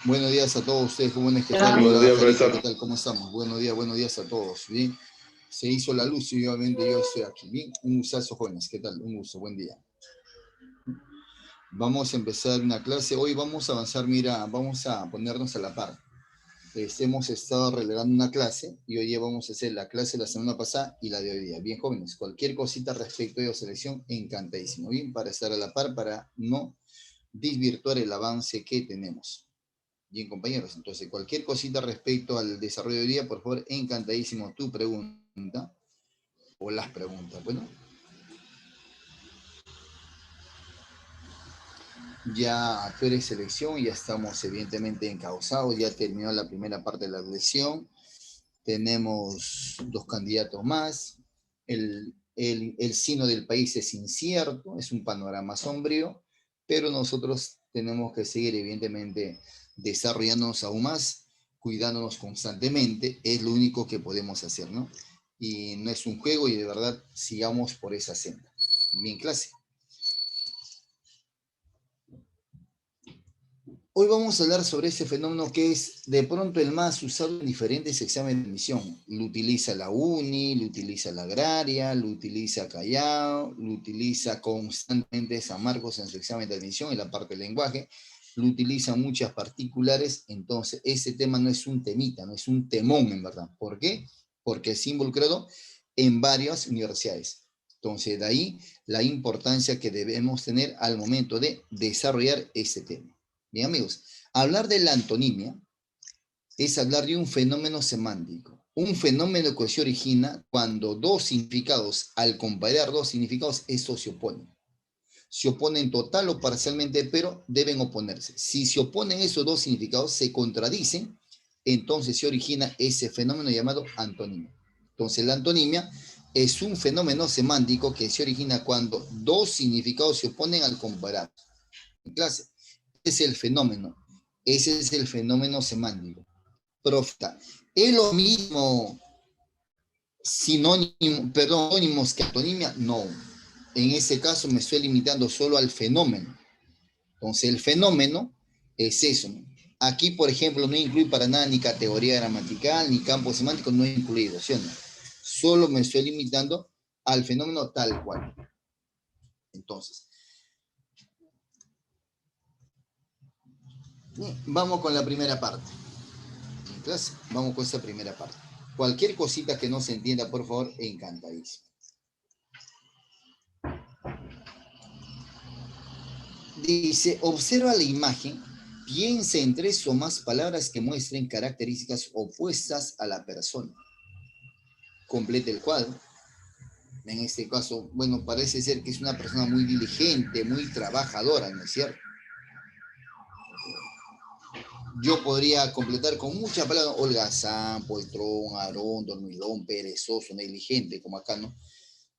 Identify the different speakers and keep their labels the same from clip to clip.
Speaker 1: Buenos días a todos ustedes, jóvenes, ¿qué tal?
Speaker 2: Buenos
Speaker 1: Hola,
Speaker 2: días,
Speaker 1: Jarito, ¿qué
Speaker 2: profesor.
Speaker 1: tal? ¿Cómo estamos? Buenos días a todos. Bien, se hizo la luz y obviamente yo estoy aquí. Bien, un gustazo, jóvenes, ¿qué tal? Un gusto, buen día. Vamos a empezar una clase. Hoy vamos a avanzar, mira, vamos a ponernos a la par. Hemos estado relegando una clase y hoy día vamos a hacer la clase de la semana pasada y la de hoy día. Bien, jóvenes, cualquier cosita respecto de la selección, encantadísimo. Bien, para estar a la par, para no desvirtuar el avance que tenemos. Bien, compañeros, entonces cualquier cosita respecto al desarrollo de hoy día, por favor, encantadísimo tu pregunta o las preguntas. Bueno, ya tú eres selección, ya estamos evidentemente encausados, ya terminó la primera parte de la elección, tenemos dos candidatos más, el signo del país es incierto, es un panorama sombrío, pero nosotros tenemos que seguir evidentemente desarrollándonos aún más, cuidándonos constantemente, es lo único que podemos hacer, ¿no? Y no es un juego y de verdad sigamos por esa senda. Bien, clase. Hoy vamos a hablar sobre ese fenómeno que es de pronto el más usado en diferentes exámenes de admisión. Lo utiliza la UNI, lo utiliza la Agraria, lo utiliza Callao, lo utiliza constantemente San Marcos en su examen de admisión en la parte del lenguaje, lo utilizan muchas particulares, entonces ese tema no es un temita, no es un temón en verdad. ¿Por qué? Porque es involucrado en varias universidades. Entonces de ahí la importancia que debemos tener al momento de desarrollar ese tema. Bien, amigos, hablar de la antonimia es hablar de un fenómeno semántico. Un fenómeno que se origina cuando dos significados, al comparar dos significados, estos se oponen. Se oponen total o parcialmente, pero deben oponerse. Si se oponen esos dos significados, se contradicen, entonces se origina ese fenómeno llamado antonimia. Entonces, la antonimia es un fenómeno semántico que se origina cuando dos significados se oponen al comparar. En clase, ese es el fenómeno. Ese es el fenómeno semántico. Profeta. ¿Es lo mismo sinónimos que antonimia? No. En ese caso me estoy limitando solo al fenómeno. Entonces, el fenómeno es eso. Aquí, por ejemplo, no incluye para nada ni categoría gramatical, ni campo semántico, no he incluido, ¿sí o no? Solo me estoy limitando al fenómeno tal cual. Entonces, vamos con la primera parte. Entonces, vamos con esa primera parte. Cualquier cosita que no se entienda, por favor, encantadísimo. Dice, observa la imagen, piensa en tres o más palabras que muestren características opuestas a la persona. Complete el cuadro. En este caso, bueno, parece ser que es una persona muy diligente, muy trabajadora, ¿no es cierto? Yo podría completar con muchas palabras, holgazán, poltrón, arón, dormilón, perezoso, negligente, como acá, ¿no?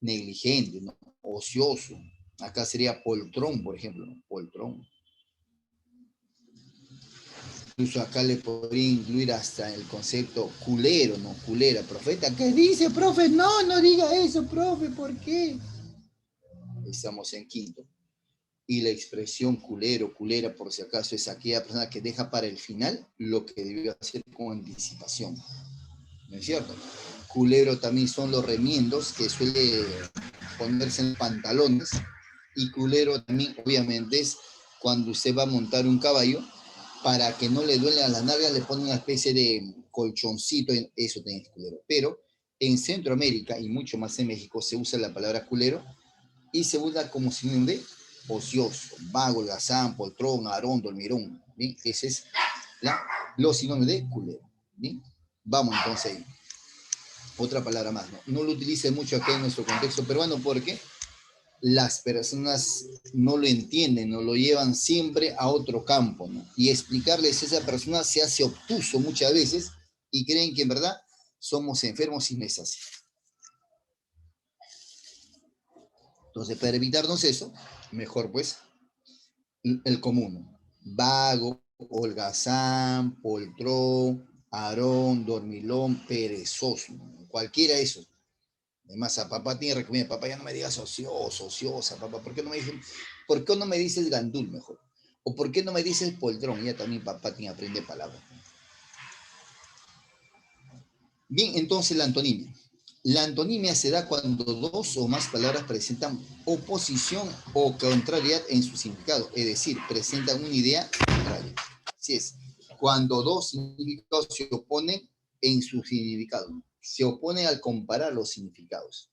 Speaker 1: Negligente, ¿no? Ocioso. Acá sería poltrón, por ejemplo, ¿no? Poltrón. Incluso acá le podría incluir hasta el concepto culero, ¿no? Culera, profeta. ¿Qué dice, profe? No, no diga eso, profe, ¿por qué? Estamos en quinto. Y la expresión culero, culera, por si acaso, es aquella persona que deja para el final lo que debió hacer con anticipación. ¿No es cierto? Culero también son los remiendos que suele ponerse en pantalones. Y culero también, obviamente, es cuando usted va a montar un caballo, para que no le duele a las nalgas, le pone una especie de colchoncito, eso también es culero. Pero en Centroamérica y mucho más en México se usa la palabra culero y se usa como sinónimo de ocioso, vago, holgazán, poltrón, arón, dormirón. ¿Bien? Ese es los sinónimos de culero. ¿Bien? Vamos entonces ahí. Otra palabra más. No lo utilice mucho acá en nuestro contexto peruano porque las personas no lo entienden, no lo llevan siempre a otro campo, ¿no? Y explicarles a esa persona se hace obtuso muchas veces y creen que en verdad somos enfermos y no es así. Entonces, para evitarnos eso, mejor pues el común. Vago, holgazán, poltrón, arón, dormilón, perezoso. Cualquiera de esos. Además, a papá tiene que recomendar, papá, ya no me digas ocioso, ociosa, papá, ¿por qué no me dices gandul mejor? ¿O por qué no me dices poltrón? Ya también papá tiene aprende palabras. Bien, entonces la antonimia. La antonimia se da cuando dos o más palabras presentan oposición o contrariedad en su significado, es decir, presentan una idea contraria. Así es, cuando dos significados se oponen en su significado, se oponen al comparar los significados.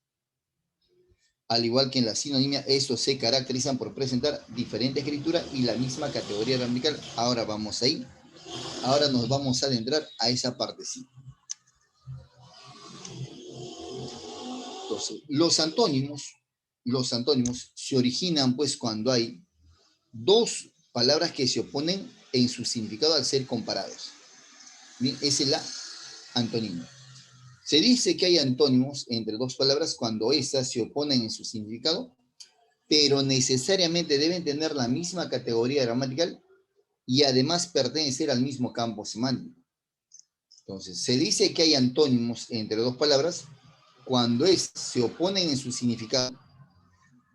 Speaker 1: Al igual que en la sinonimia, estos se caracterizan por presentar diferente escritura y la misma categoría gramatical. Ahora vamos ahí, ahora nos vamos a adentrar a esa partecita. Entonces, los antónimos se originan pues cuando hay dos palabras que se oponen en su significado al ser comparados. Bien, esa es la antonimia. Se dice que hay antónimos entre dos palabras cuando éstas se oponen en su significado, pero necesariamente deben tener la misma categoría gramatical y además pertenecer al mismo campo semántico. Entonces, se dice que hay antónimos entre dos palabras cuando se oponen en su significado,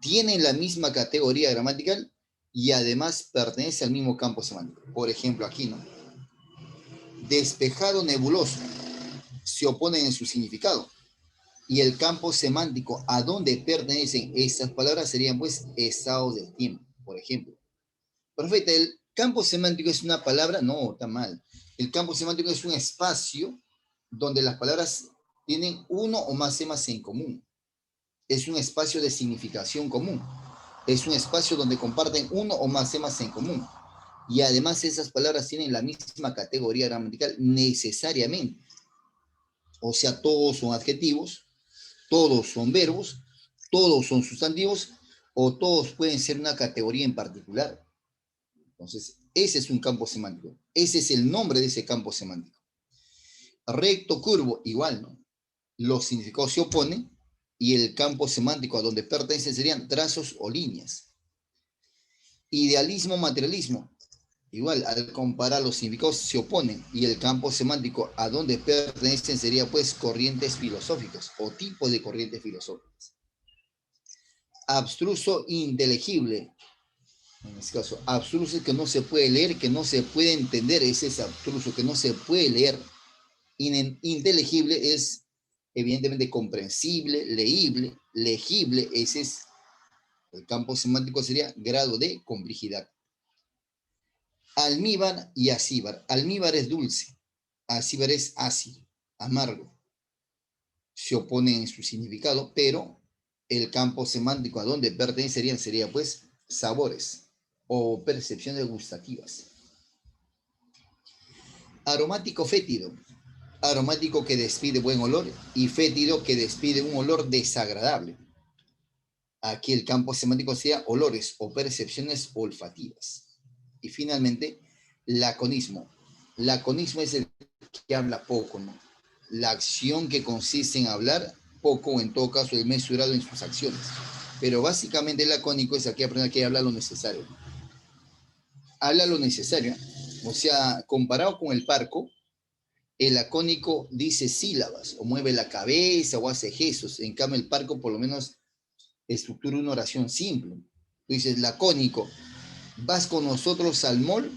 Speaker 1: tienen la misma categoría gramatical y además pertenece al mismo campo semántico. Por ejemplo, aquí, ¿no? Despejado, nebuloso, se oponen en su significado. Y el campo semántico a donde pertenecen estas palabras serían, pues, estados del tiempo, por ejemplo. Perfecto, el campo semántico es una palabra, no, está mal. El campo semántico es un espacio donde las palabras tienen uno o más temas en común. Es un espacio de significación común. Es un espacio donde comparten uno o más temas en común. Y además esas palabras tienen la misma categoría gramatical necesariamente. O sea, todos son adjetivos, todos son verbos, todos son sustantivos o todos pueden ser una categoría en particular. Entonces, ese es un campo semántico. Ese es el nombre de ese campo semántico. Recto, curvo, igual, ¿no? Los significados se oponen y el campo semántico a donde pertenecen serían trazos o líneas. Idealismo, materialismo, igual, al comparar los significados se oponen y el campo semántico a donde pertenecen sería pues corrientes filosóficas o tipos de corrientes filosóficas. Abstruso, inteligible. En este caso, abstruso es que no se puede leer, que no se puede entender, ese es abstruso, que no se puede leer. Inteligible es evidentemente comprensible, leíble, legible, ese es el campo semántico sería grado de complejidad. Almíbar y acíbar. Almíbar es dulce, acíbar es ácido, amargo. Se oponen en su significado, pero el campo semántico a donde pertenecerían sería pues sabores o percepciones gustativas. Aromático fétido. Aromático que despide buen olor y fétido que despide un olor desagradable. Aquí el campo semántico sería olores o percepciones olfativas. Y finalmente, laconismo. Laconismo es el que habla poco, ¿no? La acción que consiste en hablar poco o en todo caso el mesurado en sus acciones. Pero básicamente el lacónico es aquí aprender que habla lo necesario. Habla lo necesario. O sea, comparado con el parco, el lacónico dice sílabas, o mueve la cabeza, o hace gestos. En cambio, el parco por lo menos estructura una oración simple. Tú dices, lacónico, ¿vas con nosotros al mall?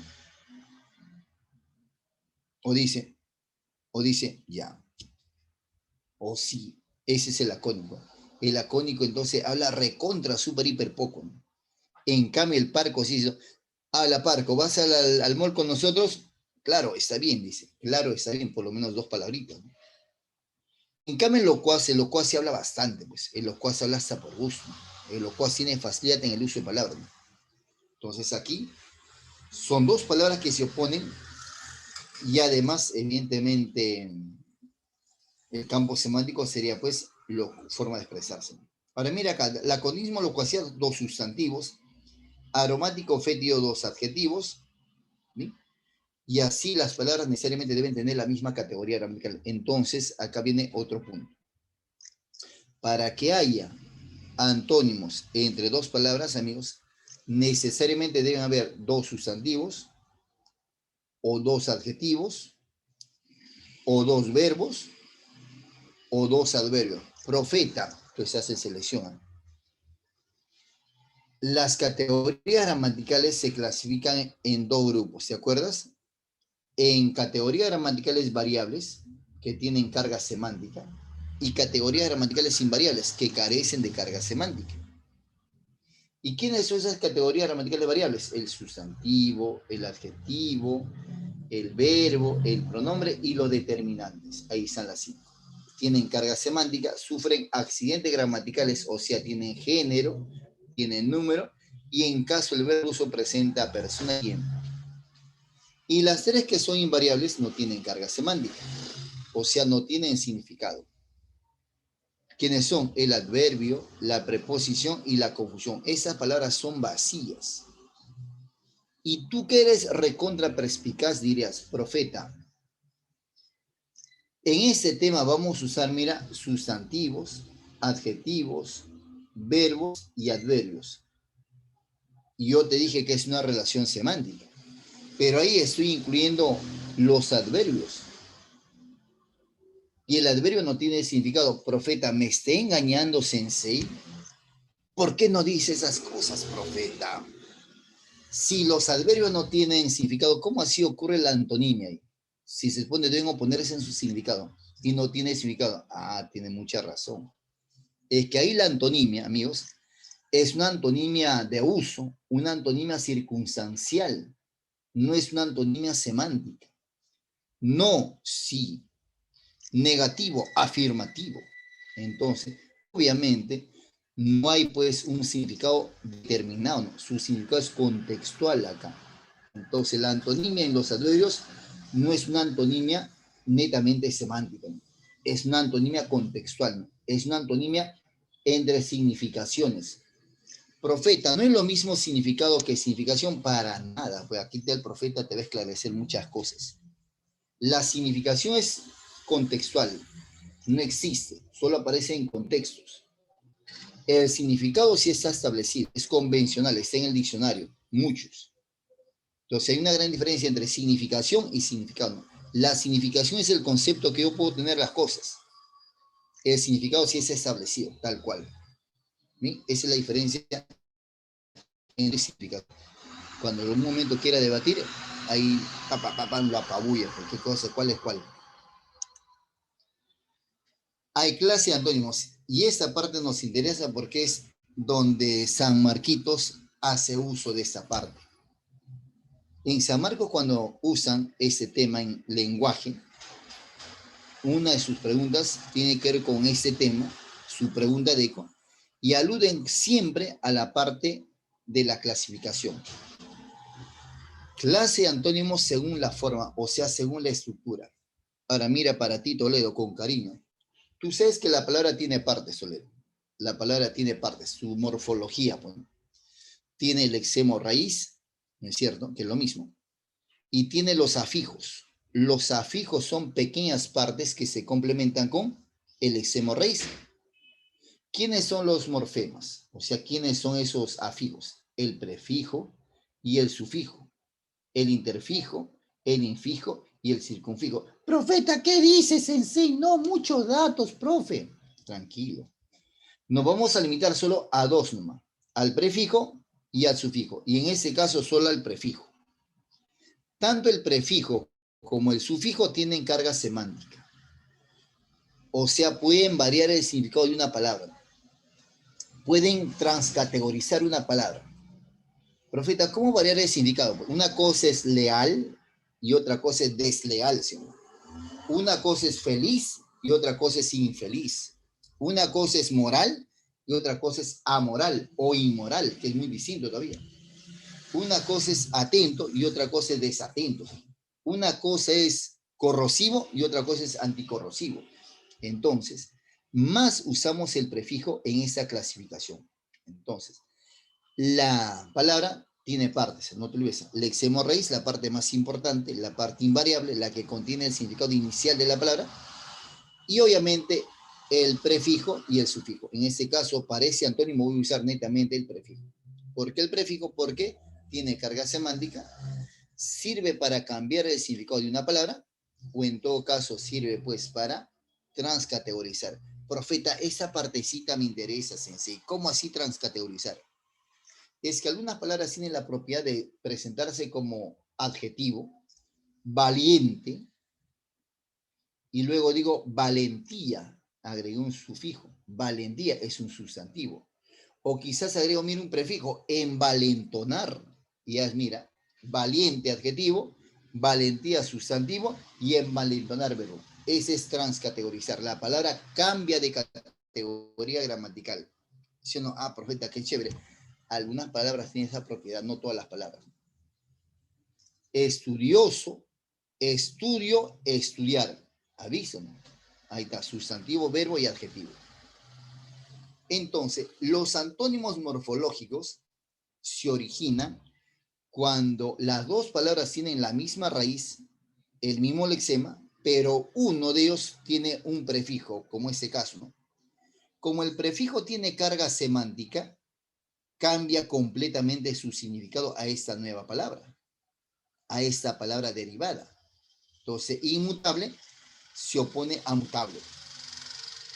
Speaker 1: O dice, ya. O sí, ese es el lacónico. El lacónico entonces habla recontra, súper, hiper poco, ¿no? En cambio, el parco sí dice, habla parco, ¿vas al mall con nosotros? Claro, está bien, dice. Claro, está bien, por lo menos dos palabritas, ¿no? En cambio, el locuaz se habla bastante, pues. El locuaz habla hasta por gusto. El locuaz tiene facilidad en el uso de palabras, ¿no? Entonces aquí son dos palabras que se oponen y además, evidentemente, el campo semántico sería pues la forma de expresarse. Ahora mira acá, laconismo, locuacidad, dos sustantivos, aromático, fétido, dos adjetivos, ¿sí? Y así las palabras necesariamente deben tener la misma categoría gramatical. Entonces, acá viene otro punto. Para que haya antónimos entre dos palabras, amigos, necesariamente deben haber dos sustantivos o dos adjetivos o dos verbos o dos adverbios. Profeta, pues se hace selección. Las categorías gramaticales se clasifican en dos grupos, ¿te acuerdas? En categorías gramaticales variables, que tienen carga semántica, y categorías gramaticales invariables, que carecen de carga semántica. ¿Y quiénes son esas categorías gramaticales variables? El sustantivo, el adjetivo, el verbo, el pronombre y los determinantes. Ahí están las 5. Tienen carga semántica, sufren accidentes gramaticales, o sea, tienen género, tienen número, y en caso el verbo uso presenta persona y tiempo. Y las 3 que son invariables no tienen carga semántica, o sea, no tienen significado. ¿Quiénes son? El adverbio, la preposición y la conjunción. Esas palabras son vacías. Y tú que eres recontra perspicaz dirías, profeta, en este tema vamos a usar, mira, sustantivos, adjetivos, verbos y adverbios. Y yo te dije que es una relación semántica, pero ahí estoy incluyendo los adverbios. Y el adverbio no tiene significado. Profeta, ¿me está engañando, sensei? ¿Por qué no dice esas cosas, profeta? Si los adverbios no tienen significado, ¿cómo así ocurre la antonimia ahí? Si se supone deben oponerse en su significado y no tiene significado. Ah, tiene mucha razón. Es que ahí la antonimia, amigos, es una antonimia de uso, una antonimia circunstancial, no es una antonimia semántica. No, sí, negativo, afirmativo. Entonces, obviamente, no hay pues un significado determinado, ¿no? Su significado es contextual acá. Entonces, la antonimia en los adverbios no es una antonimia netamente semántica, ¿no? Es una antonimia contextual, ¿no? Es una antonimia entre significaciones. Profeta, no es lo mismo significado que significación para nada, pues aquí el profeta te va a esclarecer muchas cosas. La significación es contextual, no existe, solo aparece en contextos. El significado sí está establecido, es convencional, está en el diccionario, muchos. Entonces hay una gran diferencia entre significación y significado. La significación es el concepto que yo puedo tener las cosas. El significado sí es establecido, tal cual. ¿Sí? Esa es la diferencia entre significado. Cuando en un momento quiera debatir, ahí lo apabulla, qué cosa, cuál es cuál. Hay clase de antónimos, y esta parte nos interesa porque es donde San Marquitos hace uso de esta parte. En San Marcos, cuando usan ese tema en lenguaje, una de sus preguntas tiene que ver con este tema, su pregunta de eco, y aluden siempre a la parte de la clasificación. Clase de antónimos según la forma, o sea, según la estructura. Ahora mira para ti, Toledo, con cariño. Tú sabes que la palabra tiene partes, Toledo. La palabra tiene partes, su morfología. Pues. Tiene el extremo raíz, ¿no es cierto? Que es lo mismo. Y tiene los afijos. Los afijos son pequeñas partes que se complementan con el extremo raíz. ¿Quiénes son los morfemas? O sea, ¿quiénes son esos afijos? El prefijo y el sufijo. El interfijo, el infijo y el circunfijo. Profeta, ¿qué dices, sensei? No, muchos datos, profe. Tranquilo. Nos vamos a limitar solo a dos nomás. Al prefijo y al sufijo. Y en ese caso solo al prefijo. Tanto el prefijo como el sufijo tienen carga semántica. O sea, pueden variar el significado de una palabra. Pueden transcategorizar una palabra. Profeta, ¿cómo variar el significado? Una cosa es leal y otra cosa es desleal, ¿sí? Una cosa es feliz y otra cosa es infeliz. Una cosa es moral y otra cosa es amoral o inmoral, que es muy distinto todavía. Una cosa es atento y otra cosa es desatento. Una cosa es corrosivo y otra cosa es anticorrosivo. Entonces, más usamos el prefijo en esa clasificación. Entonces, la palabra tiene partes, no te olvides. Lexemo raíz, la parte más importante, la parte invariable, la que contiene el significado inicial de la palabra, y obviamente el prefijo y el sufijo. En este caso, parece antónimo, voy a usar netamente el prefijo. ¿Por qué el prefijo? Porque tiene carga semántica, sirve para cambiar el significado de una palabra, o en todo caso sirve pues para transcategorizar. Profeta, esa partecita me interesa, sensei. ¿Cómo así transcategorizar? es que algunas palabras tienen la propiedad de presentarse como adjetivo, valiente, y luego digo valentía, agregué un sufijo, valentía es un sustantivo. O quizás agrego, mira, un prefijo, envalentonar, y ya es, mira, valiente adjetivo, valentía sustantivo y envalentonar verbo. Ese es transcategorizar. La palabra cambia de categoría gramatical. ¿Sí o no? Ah, profeta, qué chévere. Algunas palabras tienen esa propiedad, no todas las palabras. Estudioso, estudio, estudiar. Aviso, ¿no? Ahí está, sustantivo, verbo y adjetivo. Entonces, los antónimos morfológicos se originan cuando las dos palabras tienen la misma raíz, el mismo lexema, pero uno de ellos tiene un prefijo, como este caso, ¿no? Como el prefijo tiene carga semántica, cambia completamente su significado a esta nueva palabra, a esta palabra derivada. Entonces, inmutable se opone a mutable.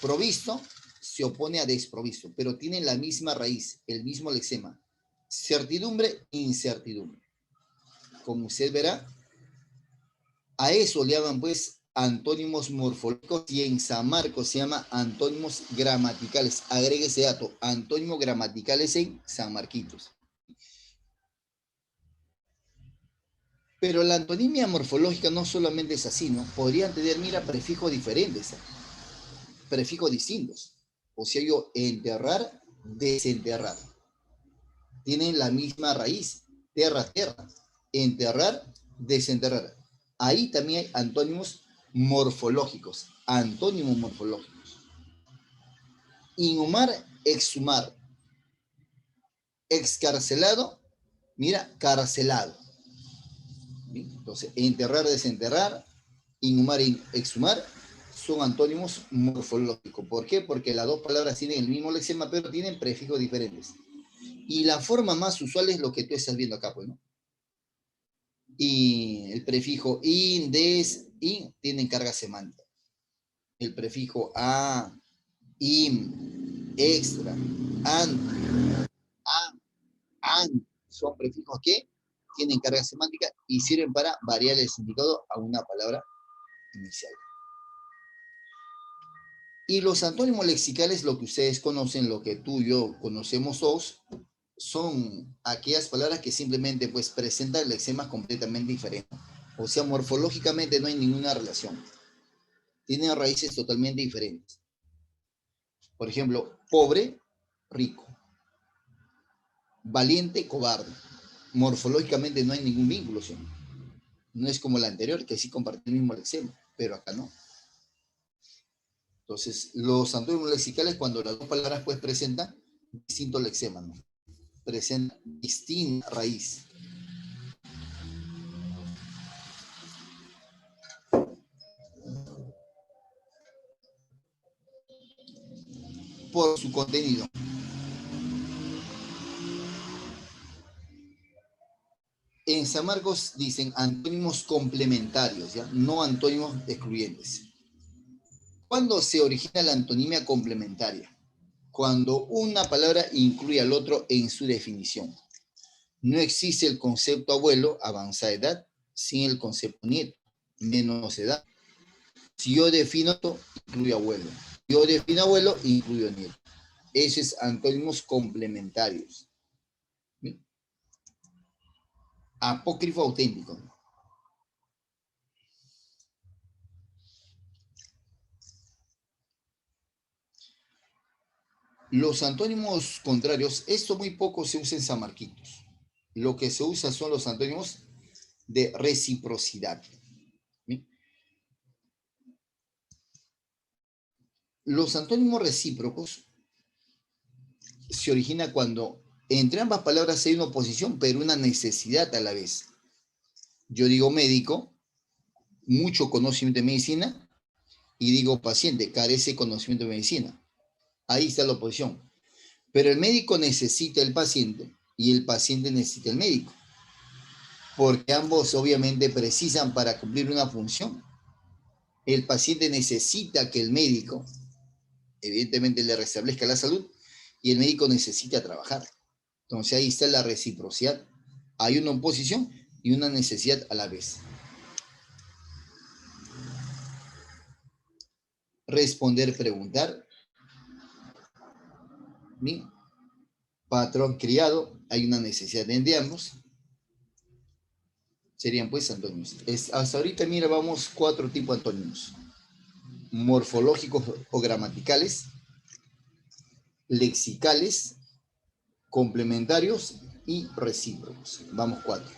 Speaker 1: Provisto se opone a desprovisto, pero tienen la misma raíz, el mismo lexema. Certidumbre, incertidumbre. Como usted verá, a eso le llaman pues antónimos morfológicos y en San Marcos se llama antónimos gramaticales. Agregue ese dato, antónimos gramaticales en San Marquitos. Pero la antonimia morfológica no solamente es así, ¿no? Podrían tener, mira, prefijos diferentes, prefijos distintos. O sea, yo enterrar, desenterrar. Tienen la misma raíz, tierra, tierra. Enterrar, desenterrar. Ahí también hay antónimos morfológicos, antónimos morfológicos. Inhumar, exhumar. Excarcelado, mira, carcelado. Entonces, enterrar, desenterrar, inhumar y exhumar son antónimos morfológicos. ¿Por qué? Porque las dos palabras tienen el mismo lexema, pero tienen prefijos diferentes. Y la forma más usual es lo que tú estás viendo acá, pues, ¿no? Y el prefijo in, des, in, tienen carga semántica. El prefijo a, im, extra, an, son prefijos que tienen carga semántica y sirven para variar el significado a una palabra inicial. Y los antónimos lexicales, lo que ustedes conocen, lo que tú y yo conocemos todos, son aquellas palabras que simplemente pues presentan lexemas completamente diferentes. O sea, morfológicamente no hay ninguna relación. Tienen raíces totalmente diferentes. Por ejemplo, pobre, rico. Valiente, cobarde. Morfológicamente no hay ningún vínculo, ¿sí? No es como la anterior, que sí comparte el mismo lexema, pero acá no. Entonces, los antónimos lexicales, cuando las dos palabras pues presentan distintos lexemas, ¿no? Presentan distinta raíz. Por su contenido. En San Marcos dicen antónimos complementarios, ¿ya? No antónimos excluyentes. ¿Cuándo se origina la antonimia complementaria? Cuando una palabra incluye al otro en su definición. No existe el concepto abuelo, avanzada edad, sin el concepto nieto, menos edad. Si yo defino esto, incluyo abuelo. Si yo defino abuelo, incluyo nieto. Esos es antónimos complementarios. ¿Sí? Apócrifo auténtico. Los antónimos contrarios, esto muy poco se usa en San Marquitos. Lo que se usa son los antónimos de reciprocidad. ¿Sí? Los antónimos recíprocos se origina cuando entre ambas palabras hay una oposición, pero una necesidad a la vez. Yo digo médico, mucho conocimiento de medicina, y digo paciente, carece conocimiento de medicina. Ahí está la oposición. Pero el médico necesita el paciente y el paciente necesita el médico, porque ambos obviamente precisan para cumplir una función. El paciente necesita que el médico, evidentemente, le restablezca la salud y el médico necesita trabajar. Entonces ahí está la reciprocidad. Hay una oposición y una necesidad a la vez. Responder, preguntar. Bien. Patrón criado, hay una necesidad de ambos. Serían pues antónimos. Hasta ahorita, mira, vamos 4 tipos de antónimos. Morfológicos o gramaticales, lexicales, complementarios y recíprocos. Vamos 4.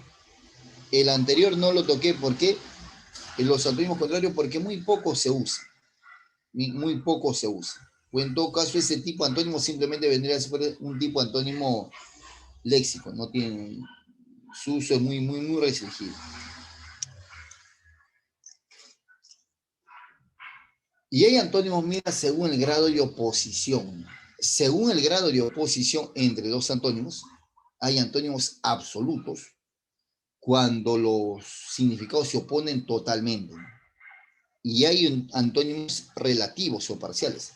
Speaker 1: El anterior no lo toqué porque los antónimos contrarios porque muy poco se usa. Muy poco se usa. O en todo caso, ese tipo de antónimo simplemente vendría a ser un tipo de antónimo léxico. No tiene, su uso es muy restringido. Y hay antónimos, mira, según el grado de oposición. Según el grado de oposición entre dos antónimos, hay antónimos absolutos cuando los significados se oponen totalmente. Y hay antónimos relativos o parciales,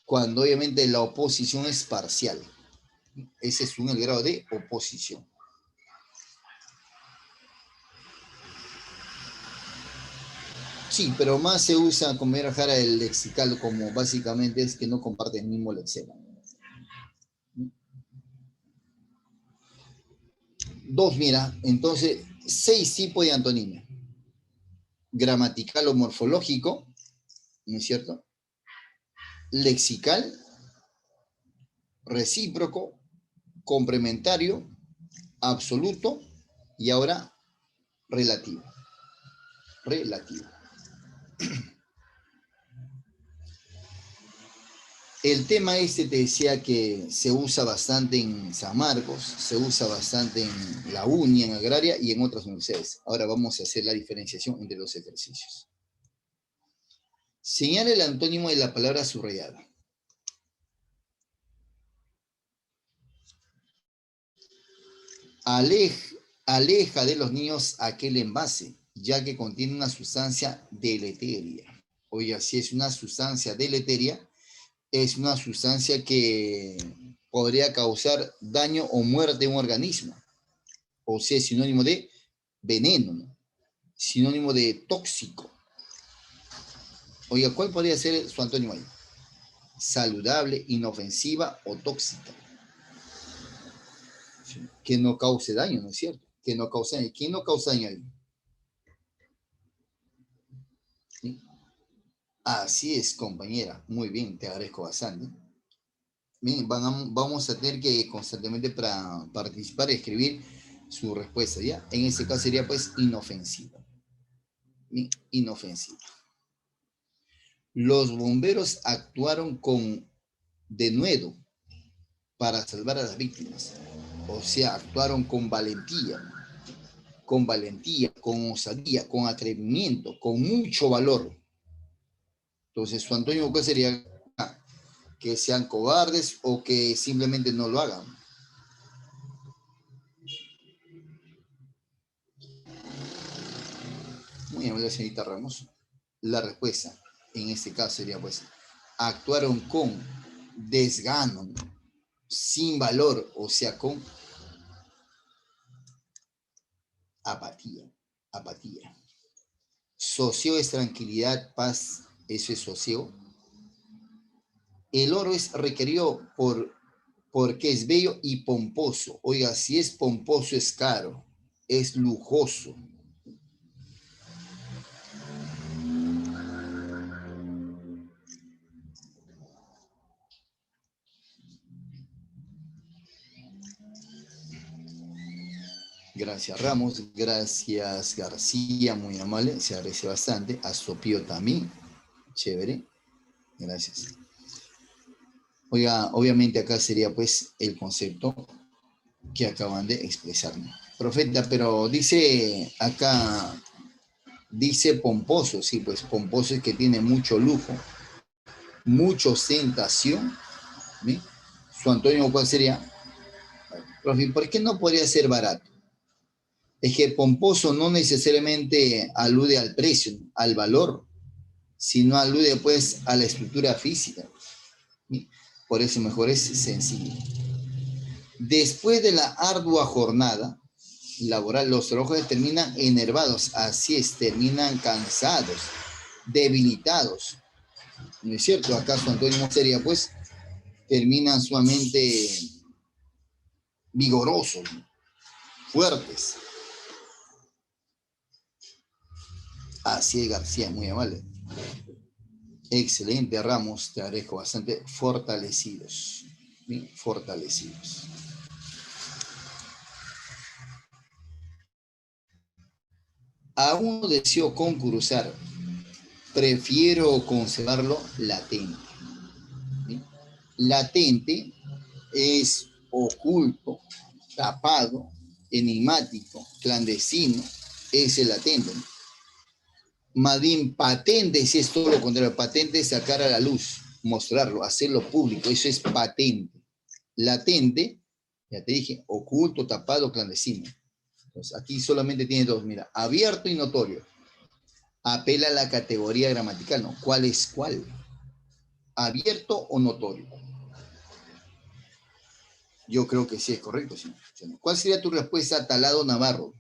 Speaker 1: cuando obviamente la oposición es parcial. Ese es el grado de oposición. Sí, pero más se usa, como era Jara, el lexical, como básicamente es que no comparte el mismo lexema. 2, mira, entonces, 6 tipos de antonimia. Gramatical o morfológico, ¿no es cierto? Lexical, recíproco, complementario, absoluto y ahora relativo. Relativo. El tema te decía que se usa bastante en San Marcos, se usa bastante en la UNI, en Agraria y en otras universidades. Ahora vamos a hacer la diferenciación entre los ejercicios. Señala el antónimo de la palabra subrayada. Aleja de los niños aquel envase, ya que contiene una sustancia deleteria. Oiga, si es una sustancia deleteria, es una sustancia que podría causar daño o muerte a un organismo. O sea, es sinónimo de veneno, ¿no? Sinónimo de tóxico. Oiga, ¿cuál podría ser su antónimo ahí? Saludable, inofensiva o tóxica. Que no cause daño, ¿no es cierto? Que no cause daño. ¿Quién no causa daño ahí? ¿Sí? Así es, compañera. Muy bien, te agradezco bastante. Bien, vamos a tener que constantemente para participar y escribir su respuesta, ¿ya? En este caso sería pues inofensiva. Bien, inofensiva. Los bomberos actuaron con denuedo para salvar a las víctimas. O sea, actuaron con valentía, con osadía, con atrevimiento, con mucho valor. Entonces, su antónimo, ¿cuál sería? Que sean cobardes o que simplemente no lo hagan. Muy amable, señorita Ramos. La respuesta en este caso sería pues, actuaron con desgano, sin valor, o sea, con apatía. Sosiego es tranquilidad, paz, eso es sosiego. El oro es requerido porque es bello y pomposo. Oiga, si es pomposo es caro, es lujoso. Gracias Ramos, gracias García, muy amable, se agradece bastante. A Sopío también, chévere, gracias. Oiga, obviamente acá sería pues el concepto que acaban de expresarme. Profeta, pero dice acá, dice pomposo, sí, pues pomposo es que tiene mucho lujo, mucha ostentación, ¿sí? Su antónimo, ¿cuál sería? Profe, ¿por qué no podría ser barato? Es que pomposo no necesariamente alude al precio, al valor, sino alude pues a la estructura física. ¿Sí? Por eso mejor es sencillo. Después de la ardua jornada laboral, los trabajadores terminan enervados, así es, terminan cansados, debilitados. ¿No es cierto? ¿Acaso Antonio sería, pues, terminan sumamente vigorosos, fuertes? Así es, García, muy amable. Excelente, Ramos, te agradezco bastante. Fortalecidos, bien, fortalecidos. Aún no deseo concursar, prefiero conservarlo latente. ¿Sí? Latente es oculto, tapado, enigmático, clandestino, es el latente. Más bien patente, si es todo lo contrario, patente es sacar a la luz, mostrarlo, hacerlo público, eso es patente. Latente, ya te dije, oculto, tapado, clandestino. Entonces, aquí solamente tiene dos, mira, abierto y notorio. Apela a la categoría gramatical, ¿no? ¿Cuál es cuál? ¿Abierto o notorio? Yo creo que sí es correcto, ¿sí? ¿Cuál sería tu respuesta, Talado Navarro?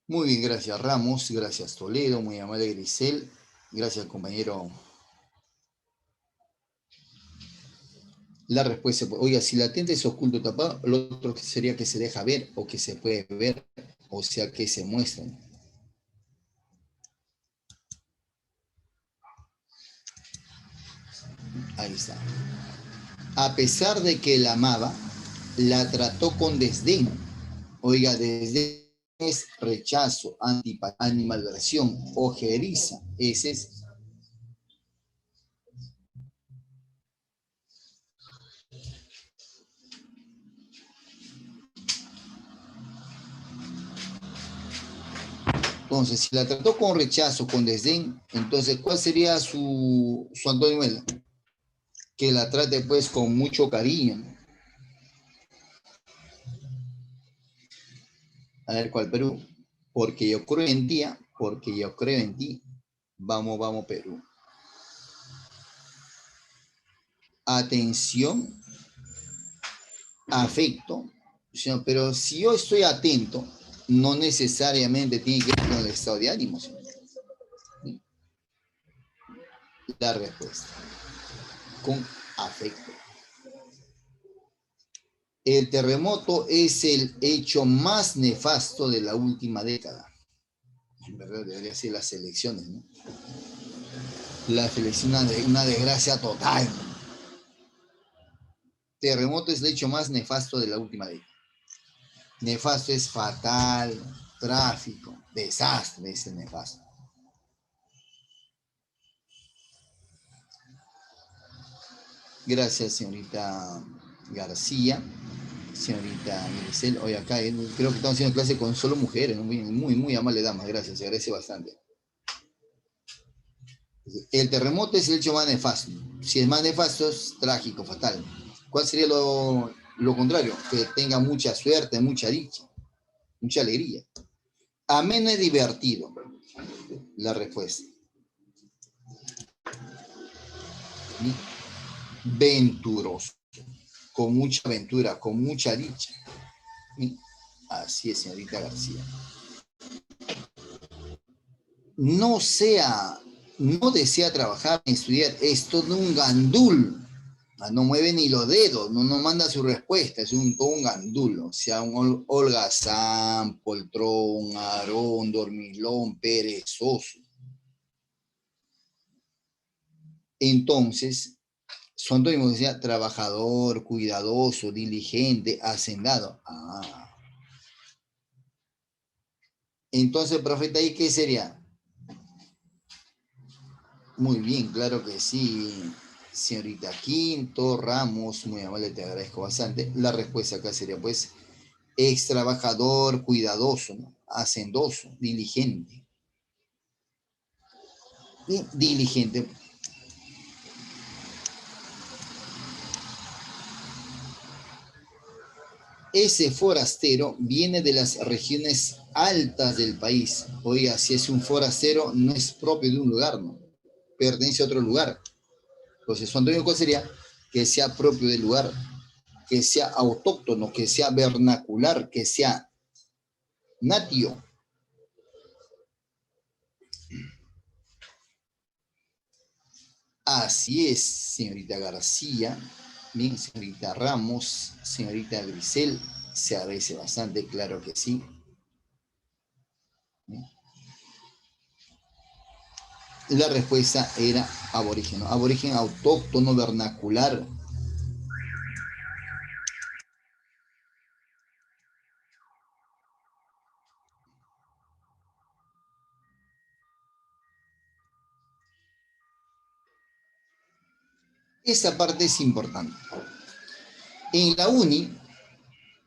Speaker 1: Muy bien, gracias Ramos, gracias Toledo, muy amable Grisel, gracias compañero. La respuesta, oiga, si latente es oculto tapado, lo otro sería que se deja ver o que se puede ver, o sea que se muestran. Ahí está. A pesar de que la amaba, la trató con desdén. Oiga, desdén es rechazo, antipatía, animadversión, ojeriza. Ese es. Entonces, si la trató con rechazo, con desdén, entonces, ¿cuál sería su Antonio Mela? Que la trate pues con mucho cariño. A ver, ¿cuál Perú? Porque yo creo en ti, porque yo creo en ti. Vamos, vamos, Perú. Atención, afecto. Pero si yo estoy atento, no necesariamente tiene que ver con el estado de ánimo. ¿Sí? La respuesta. Con afecto. El terremoto es el hecho más nefasto de la última década. En verdad debería ser las elecciones, ¿no? La elección es una desgracia total. Terremoto es el hecho más nefasto de la última década. Nefasto es fatal, tráfico, desastre, es el nefasto. Gracias, señorita García, señorita Grisel. Hoy acá creo que estamos haciendo clase con solo mujeres, ¿no? Muy, muy, muy amable dama, gracias, se agradece bastante. El terremoto es el hecho más nefasto. Si es más nefasto, es trágico, fatal. ¿Cuál sería lo contrario? Que tenga mucha suerte, mucha dicha, mucha alegría. Ameno y divertido, la respuesta. Venturoso, con mucha aventura, con mucha dicha. Así es, señorita García. No desea trabajar ni estudiar, es todo un gandul. No mueve ni los dedos, no manda su respuesta, es todo un gandulo. O sea, un holgazán, poltrón, arón, dormilón, perezoso. Entonces, son todos, decía, trabajador, cuidadoso, diligente, hacendado. Entonces, profeta, ¿y qué sería? Muy bien, claro que sí, señorita Quinto, Ramos, muy amable, te agradezco bastante. La respuesta acá sería, pues, ex trabajador, cuidadoso, ¿no? Hacendoso, diligente. Bien, diligente. ese forastero viene de las regiones altas del país. Oiga, si es un forastero, no es propio de un lugar, ¿no? Pertenece a otro lugar. Entonces, su antónimo, ¿cuál sería? Que sea propio del lugar, que sea autóctono, que sea vernacular, que sea natio. Así es, señorita García. Bien, señorita Ramos, señorita Grisel, se agradece bastante, claro que sí. La respuesta era aborigen, ¿no? Aborigen autóctono, vernacular. Esa parte es importante. En la uni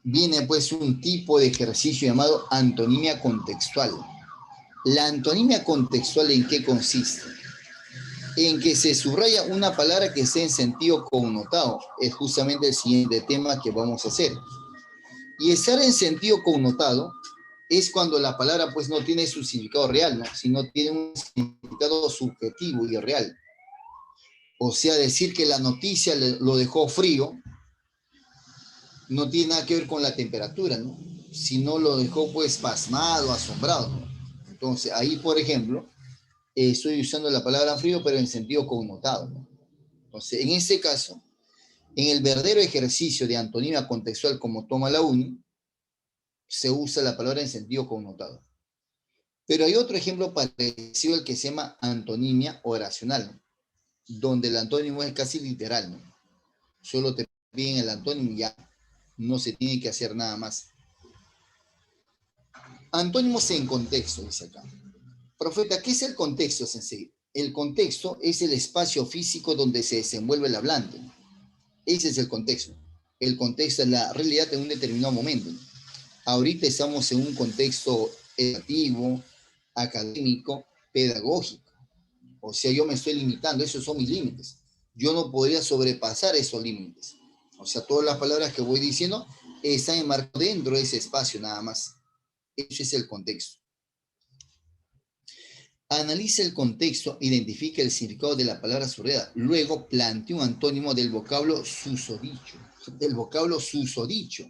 Speaker 1: viene pues un tipo de ejercicio llamado antonimia contextual. La antonimia contextual, ¿en qué consiste? En que se subraya una palabra que esté en sentido connotado. Es justamente el siguiente tema que vamos a hacer. Y estar en sentido connotado es cuando la palabra pues no tiene su significado real, ¿no? Sino tiene un significado subjetivo y real. O sea, decir que la noticia lo dejó frío no tiene nada que ver con la temperatura, ¿no? Sino lo dejó pues pasmado, asombrado, ¿no? Entonces, ahí, por ejemplo, estoy usando la palabra frío, pero en sentido connotado, ¿no? Entonces, en este caso, en el verdadero ejercicio de antonimia contextual como toma la UNI, se usa la palabra en sentido connotado. Pero hay otro ejemplo parecido al que se llama antonimia oracional, ¿no? Donde el antónimo es casi literal, ¿no? Solo te piden el antónimo y ya no se tiene que hacer nada más. Antónimos en contexto, dice acá. Profeta, ¿qué es el contexto, sensei? El contexto es el espacio físico donde se desenvuelve el hablante. Ese es el contexto. El contexto es la realidad en un determinado momento. Ahorita estamos en un contexto educativo, académico, pedagógico. O sea, yo me estoy limitando, esos son mis límites. Yo no podría sobrepasar esos límites. O sea, todas las palabras que voy diciendo están enmarcadas dentro de ese espacio nada más. Ese es el contexto. Analiza el contexto, identifica el significado de la palabra subrayada. Luego plantea un antónimo del vocablo susodicho. Del vocablo susodicho.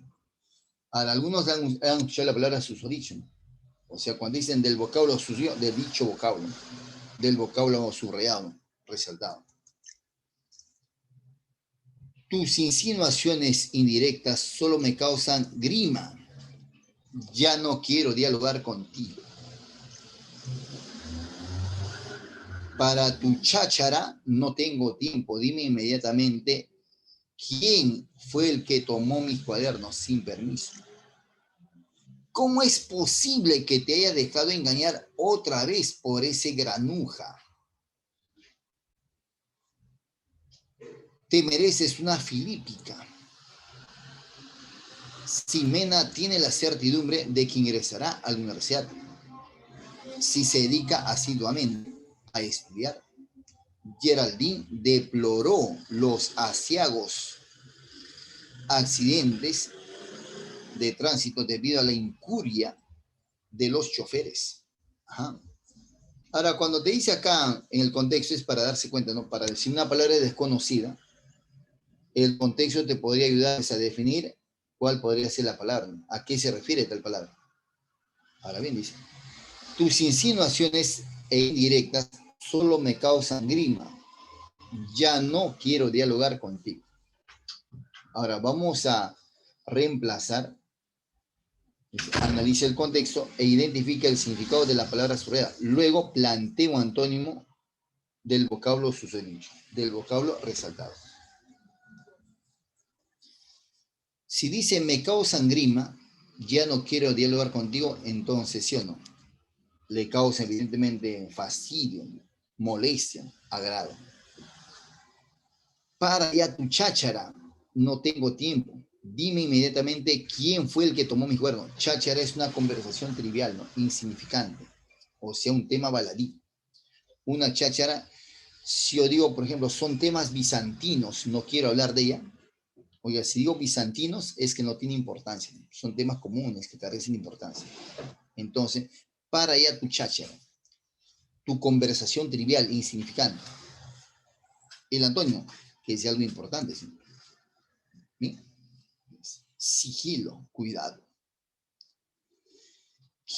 Speaker 1: Ahora, algunos han escuchado la palabra susodicho. O sea, cuando dicen del vocablo susodicho, del dicho vocablo. Del vocablo subrayado, resaltado. Tus insinuaciones indirectas solo me causan grima. Ya no quiero dialogar contigo. Para tu cháchara no tengo tiempo. Dime inmediatamente quién fue el que tomó mis cuadernos sin permiso. ¿Cómo es posible que te haya dejado engañar otra vez por ese granuja? Te mereces una filípica. Ximena tiene la certidumbre de que ingresará a la universidad si se dedica asiduamente a estudiar. Geraldine deploró los aciagos accidentes de tránsito debido a la incuria de los choferes. Ajá. Ahora, cuando te dice acá en el contexto es para darse cuenta, ¿no? Para decir una palabra desconocida, el contexto te podría ayudar a definir cuál podría ser la palabra, ¿no? A qué se refiere tal palabra. Ahora bien, dice, tus insinuaciones e indirectas solo me causan grima. Ya no quiero dialogar contigo. Ahora vamos a reemplazar, analiza el contexto e identifica el significado de la palabra subrayada. Luego plantea un antónimo del vocablo susodicho, del vocablo resaltado. Si dice me causan grima, ya no quiero dialogar contigo, entonces sí o no. Le causa evidentemente fastidio, molestia, agrado. Para ya tu cháchara, no tengo tiempo. Dime inmediatamente quién fue el que tomó mis cuernos. Cháchara es una conversación trivial, ¿no? Insignificante. O sea, un tema baladí. Una cháchara, si yo digo, por ejemplo, son temas bizantinos, no quiero hablar de ella, Oiga, si digo bizantinos es que no tiene importancia, son temas comunes que carecen de importancia. Entonces, para allá tu cháchara, tu conversación trivial e insignificante. El Antonio, que es algo importante, ¿sí? ¿Sí? Sigilo, cuidado.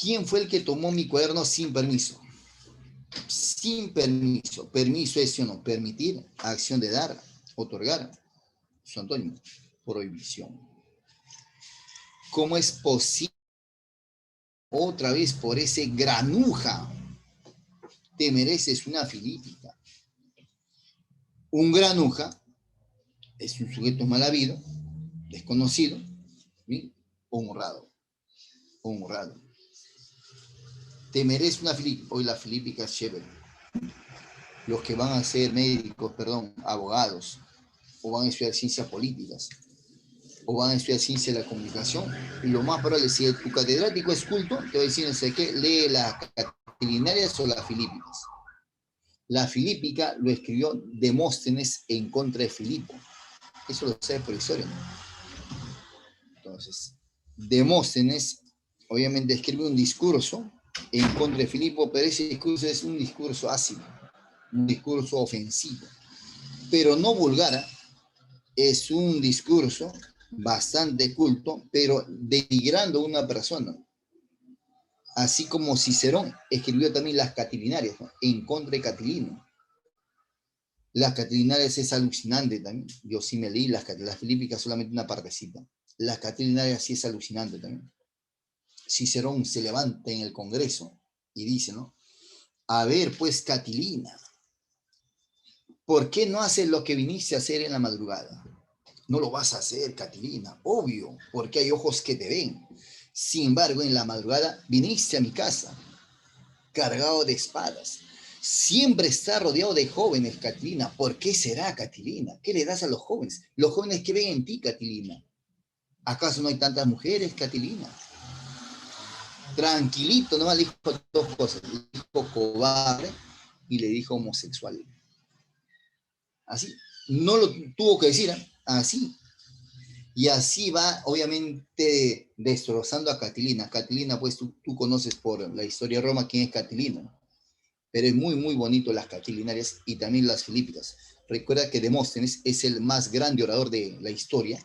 Speaker 1: ¿Quién fue el que tomó mi cuaderno sin permiso? Sin permiso. Permiso es, ¿sí o no? Permitir, acción de dar, otorgar. Su Antonio, prohibición. ¿Cómo es posible? Otra vez por ese granuja. Te mereces una filípica. Un granuja es un sujeto mal habido, desconocido, ¿sí? Honrado. Honrado. Te mereces una filípica. Hoy la filípica es chévere. Los que van a ser médicos, perdón, abogados, o van a estudiar ciencias políticas, o van a estudiar ciencia de la comunicación, lo más probable es si tu catedrático es culto, te va a decir, no sé qué, lee las catilinarias o las filípicas. La filípica lo escribió Demóstenes en contra de Filipo. Eso lo sabes por historia, ¿no? Entonces, Demóstenes obviamente escribe un discurso en contra de Filipo, pero ese discurso es un discurso ácido, un discurso ofensivo, pero no vulgar. Es un discurso bastante culto, pero denigrando a una persona. Así como Cicerón escribió también las Catilinarias, ¿no? En contra de Catilino. Las Catilinarias es alucinante también. Yo sí me leí las Filípicas solamente una partecita. Las Catilinarias sí es alucinante también. Cicerón se levanta en el Congreso y dice, ¿no? A ver, pues, Catilina, ¿por qué no haces lo que viniste a hacer en la madrugada? No lo vas a hacer, Catilina, obvio, porque hay ojos que te ven. Sin embargo, en la madrugada viniste a mi casa, cargado de espadas. Siempre está rodeado de jóvenes, Catilina. ¿Por qué será, Catilina? ¿Qué le das a los jóvenes? Los jóvenes que ven en ti, Catilina. ¿Acaso no hay tantas mujeres, Catilina? Tranquilito, nomás le dijo dos cosas. Le dijo cobarde y le dijo homosexual. Así. No lo tuvo que decir, ¿eh? Así. Y así va, obviamente, destrozando a Catilina. Catilina, pues tú conoces por la historia de Roma quién es Catilina, pero es muy, muy bonito las catilinarias y también las filípicas. Recuerda que Demóstenes es el más grande orador de la historia,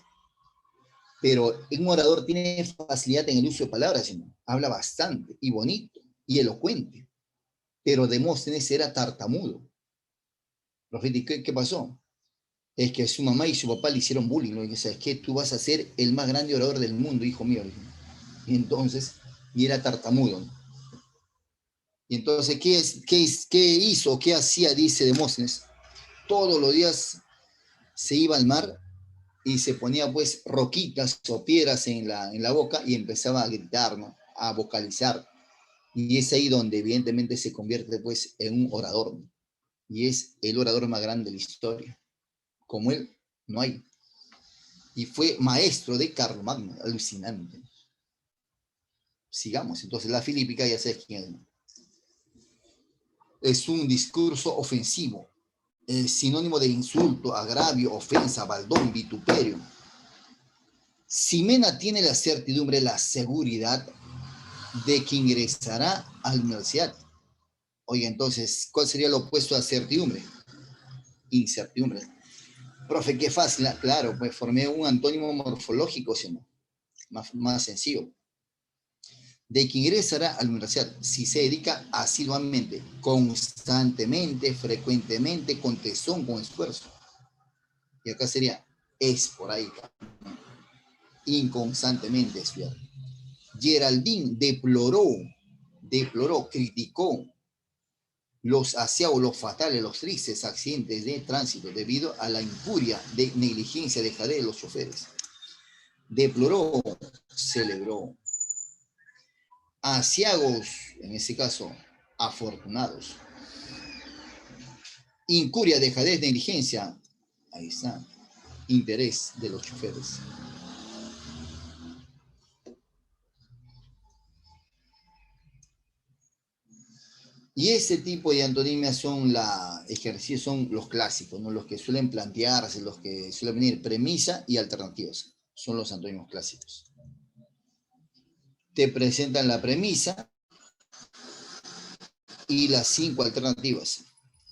Speaker 1: pero un orador tiene facilidad en el uso de palabras, ¿no? Habla bastante y bonito y elocuente, pero Demóstenes era tartamudo. Profeta, ¿qué pasó? Es que su mamá y su papá le hicieron bullying, ¿no? Y dice, ¿sabes qué? Tú vas a ser el más grande orador del mundo, hijo mío. Y entonces, y era tartamudo, ¿no? Y entonces, ¿qué hizo? ¿Qué hacía? Dice Demóstenes. Todos los días se iba al mar y se ponía pues roquitas o piedras en la boca y empezaba a gritar, ¿no? A vocalizar. Y es ahí donde evidentemente se convierte pues en un orador, ¿no? Y es el orador más grande de la historia. Como él, no hay. Y fue maestro de Carlomagno, alucinante. Sigamos, entonces la filípica ya sabes quién es un discurso ofensivo, sinónimo de insulto, agravio, ofensa, baldón, vituperio. Ximena tiene la certidumbre, la seguridad de que ingresará a la universidad. Oye, entonces, ¿cuál sería lo opuesto a certidumbre? Incertidumbre. Profe, qué fácil, claro, pues formé un antónimo morfológico, sino más sencillo. De que ingresará a la universidad si se dedica asiduamente, constantemente, frecuentemente, con tesón, con esfuerzo. Y acá sería esporádica, inconstantemente estudiar. Geraldine deploró, criticó los asiagos, los fatales, los tristes accidentes de tránsito debido a la incuria, de negligencia, dejadez de los choferes. Deploró, celebró. Asiagos, en ese caso, afortunados. Incuria, dejadez, negligencia. Ahí está. Interés de los choferes. Y ese tipo de antonimias ejercicios son los clásicos, ¿no? Los que suelen plantearse, los que suelen venir premisa y alternativas. Son los antonimos clásicos. Te presentan la premisa y las 5 alternativas.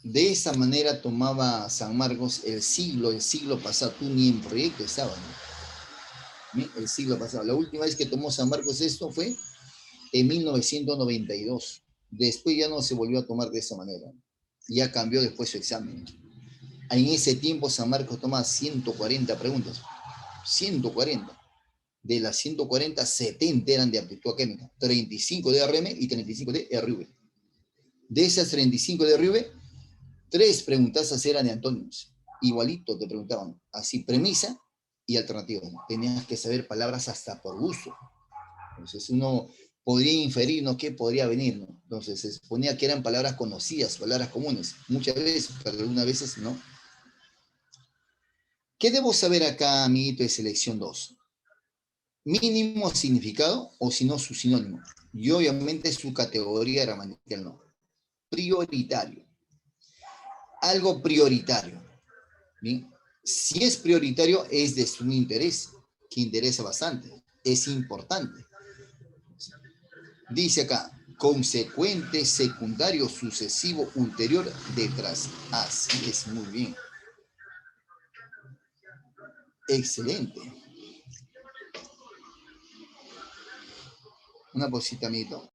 Speaker 1: De esa manera tomaba San Marcos el siglo pasado. Tú ni en proyecto estabas, ¿no? El siglo pasado. La última vez que tomó San Marcos esto fue en 1992. Después ya no se volvió a tomar de esa manera. Ya cambió después su examen. En ese tiempo San Marcos tomaba 140 preguntas. 140. De las 140, 70 eran de aptitud académica. 35 de RM y 35 de RV. De esas 35 de RV, 3 preguntas eran de antónimos. Igualito te preguntaban. Así, premisa y alternativa. Tenías que saber palabras hasta por gusto. Entonces uno podría inferir, ¿no? ¿Qué podría venir, ¿no? Entonces se suponía que eran palabras conocidas, palabras comunes. Muchas veces, pero algunas veces no. ¿Qué debo saber acá, amiguito, de selección 2? Mínimo significado o si no su sinónimo. Y obviamente su categoría gramatical no. Prioritario. Algo prioritario. ¿Bien? Si es prioritario es de su interés, que interesa bastante. Es importante. Dice acá, consecuente, secundario, sucesivo, ulterior, detrás. Así es, muy bien. Excelente. Una posita, amiguito.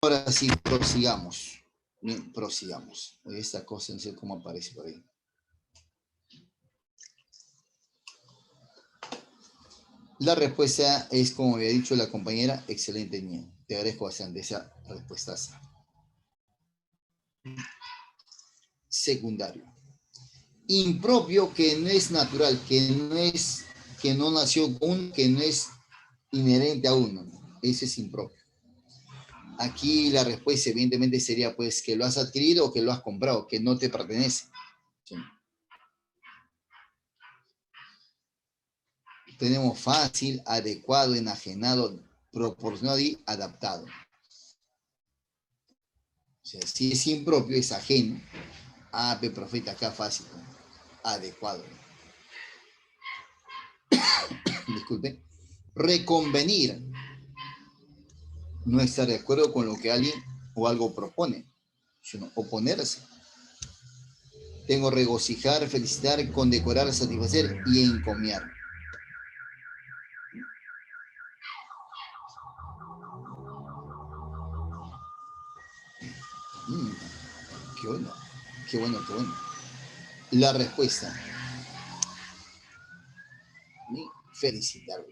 Speaker 1: Ahora sí, prosigamos. Bien, prosigamos. Esta cosa no sé cómo aparece por ahí. La respuesta es, como había dicho la compañera, excelente, niña. Te agradezco bastante esa respuesta. Secundario. Impropio, que no es natural, que no nació con, que no es inherente a uno. Ese es impropio. Aquí la respuesta evidentemente sería pues que lo has adquirido o que lo has comprado, que no te pertenece. Sí. Tenemos fácil, adecuado, enajenado, proporcionado y adaptado. O sea, si es impropio, es ajeno. Ah, profeta, acá fácil. Adecuado. Disculpe. Reconvenir. No estar de acuerdo con lo que alguien o algo propone, sino oponerse. Tengo regocijar, felicitar, condecorar, satisfacer y encomiar. Mm, qué bueno, qué bueno, qué bueno. La respuesta. Felicitar.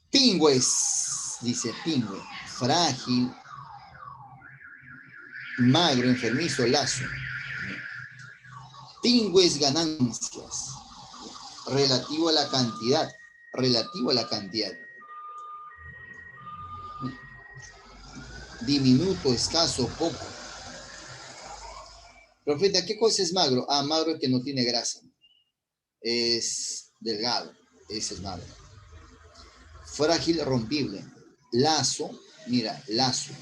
Speaker 1: Pingües, dice pingüe. Frágil, magro, enfermizo, lazo. Pingües ganancias. Relativo a la cantidad. Relativo a la cantidad. Diminuto, escaso, poco. Profeta, ¿qué cosa es magro? Ah, magro es que no tiene grasa. Es delgado. Ese es magro. Frágil, rompible. Lazo, mira, lazo.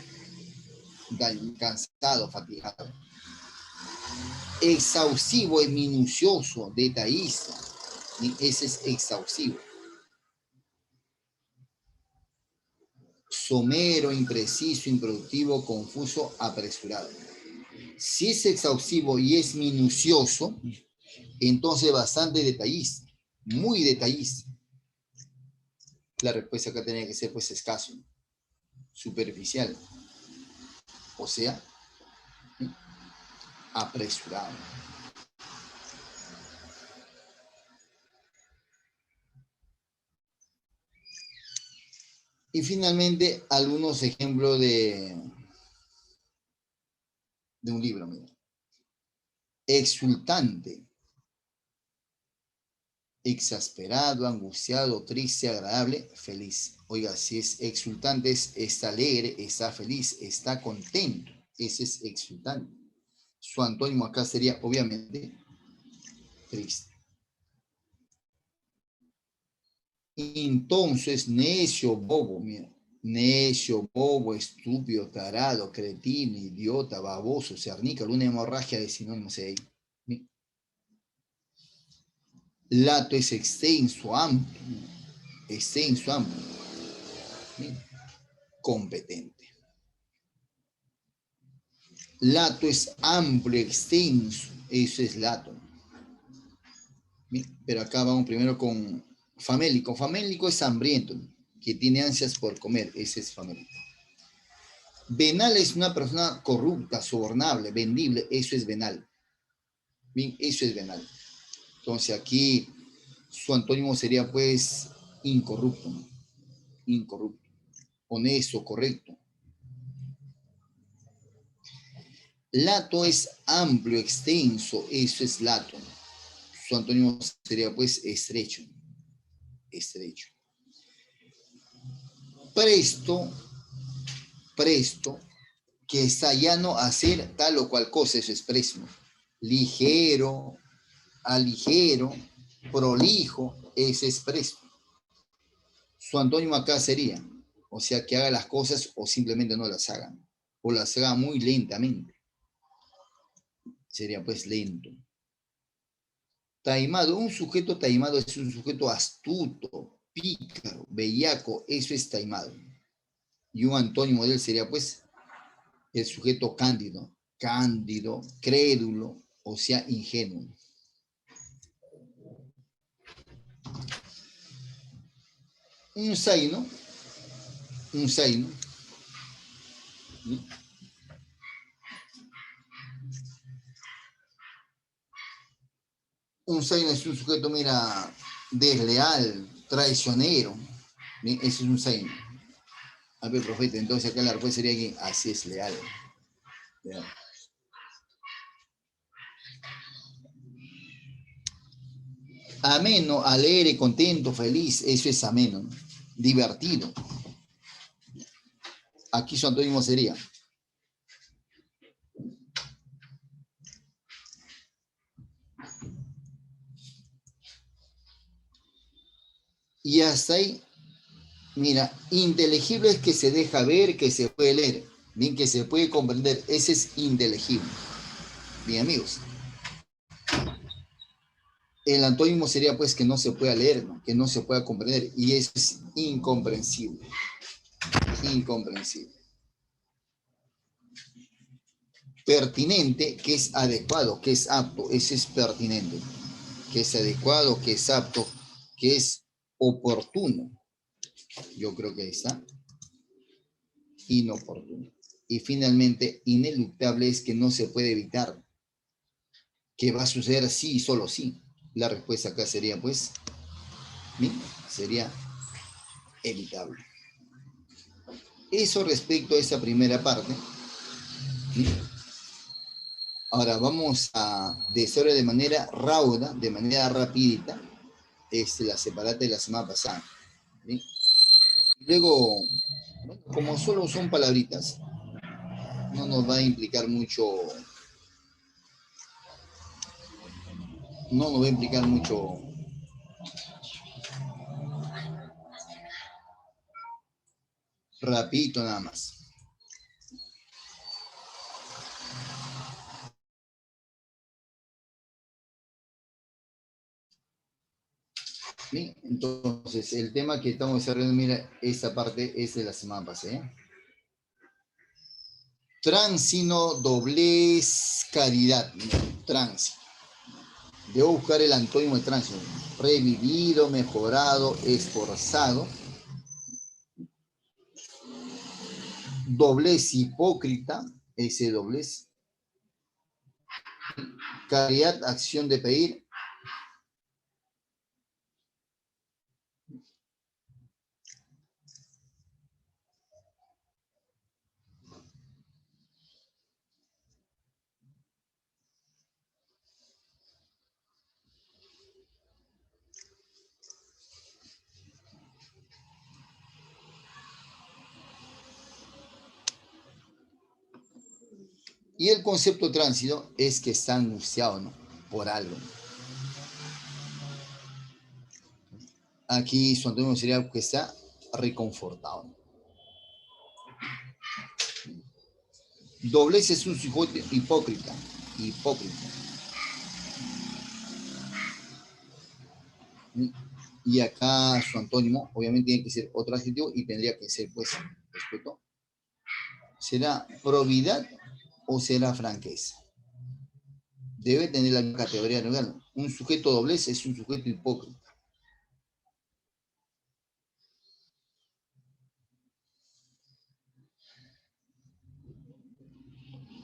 Speaker 1: Cansado, fatigado. Exhaustivo es minucioso, detallista. Ese es exhaustivo. Somero, impreciso, improductivo, confuso, apresurado. Si es exhaustivo y es minucioso, entonces bastante detallista, muy detallista. La respuesta acá tenía que ser pues escaso, superficial, o sea, apresurado. Y finalmente, algunos ejemplos de un libro, mira. Exultante, exasperado, angustiado, triste, agradable, feliz. Oiga, si es exultante, está alegre, está feliz, está contento. Ese es exultante. Su antónimo acá sería, obviamente, triste. Entonces, necio, bobo, mira. Necio, bobo, estúpido, tarado, cretino, idiota, baboso, cernícalo, una hemorragia de sinónimos ahí. Lato es extenso, amplio, extenso, amplio, competente. Lato es amplio, extenso, eso es lato. Pero acá vamos primero con famélico. Famélico es hambriento, que tiene ansias por comer, ese es famélico. Venal es una persona corrupta, sobornable, vendible, eso es venal. Bien, eso es venal. Entonces aquí su antónimo sería pues incorrupto, ¿no? Incorrupto, honesto, correcto. Lato es amplio, extenso, eso es lato. Su antónimo sería pues estrecho, estrecho. Presto, presto, que está llano a hacer tal o cual cosa, eso es presto. Ligero, aligero, prolijo, ese es presto. Su antónimo acá sería, o sea, que haga las cosas o simplemente no las hagan, o las haga muy lentamente. Sería pues lento. Taimado, un sujeto taimado es un sujeto astuto, pícaro, bellaco, eso es taimado. Y un antónimo de él sería pues el sujeto cándido, cándido, crédulo, o sea, ingenuo. Un zaino, un zaino, ¿sí? Un zaino es un sujeto, mira, desleal, traicionero, ¿sí? Ese es un zaino. A ver, profeta, entonces acá la respuesta sería que así es leal. ¿Ya? Ameno, alegre, contento, feliz, eso es ameno, ¿no? Divertido. Aquí su antónimo sería. Y hasta ahí, mira, inteligible es que se deja ver, que se puede leer, bien, que se puede comprender, ese es inteligible. Bien, amigos. El antónimo sería pues que no se pueda leer, ¿no? Que no se pueda comprender, y eso es incomprensible. Incomprensible. Pertinente, que es adecuado, que es apto, ese es pertinente, que es adecuado, que es apto, que es oportuno. Yo creo que ahí está. Inoportuno. Y finalmente, ineluctable es que no se puede evitar, que va a suceder sí y solo sí. La respuesta acá sería pues, sería evitable. Eso respecto a esa primera parte. ¿Sí? Ahora vamos a desarrollar de manera rauda, de manera rapidita, la separata de la semana pasada. ¿Sí? Luego, bueno, como solo son palabritas, no nos va a implicar mucho, no nos va a implicar mucho rapidito nada más. ¿Sí? Entonces, el tema que estamos desarrollando, mira, esta parte es de la semana pasada. Tránsino, doblez, caridad. Tránsino. Debo buscar el antónimo de tránsino. Revivido, mejorado, esforzado. Doblez, hipócrita. Ese doblez. Caridad, acción de pedir. Y el concepto tránsito es que está angustiado, ¿no? Por algo. Aquí su antónimo sería que está reconfortado. Doblez es un sujeto hipócrita. Hipócrita. Y acá su antónimo, obviamente, tiene que ser otro adjetivo y tendría que ser, pues, respeto. ¿Será probidad o será franqueza? Debe tener la categoría legal. Un sujeto doblez es un sujeto hipócrita.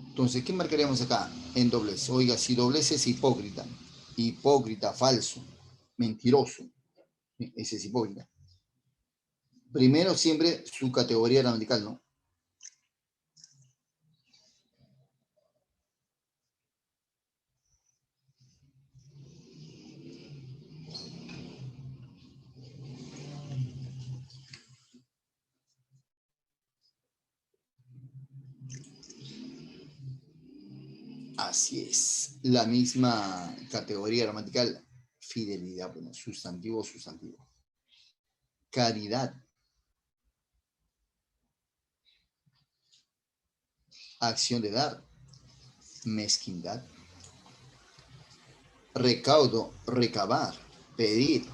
Speaker 1: Entonces, ¿qué marcaríamos acá en doblez? Oiga, si doblez es hipócrita, hipócrita, falso, mentiroso, ese es hipócrita. Primero siempre su categoría gramatical, ¿no? Así es. La misma categoría gramatical, fidelidad, bueno, sustantivo, sustantivo. Caridad. Acción de dar. Mezquindad. Recaudo, recabar, pedir.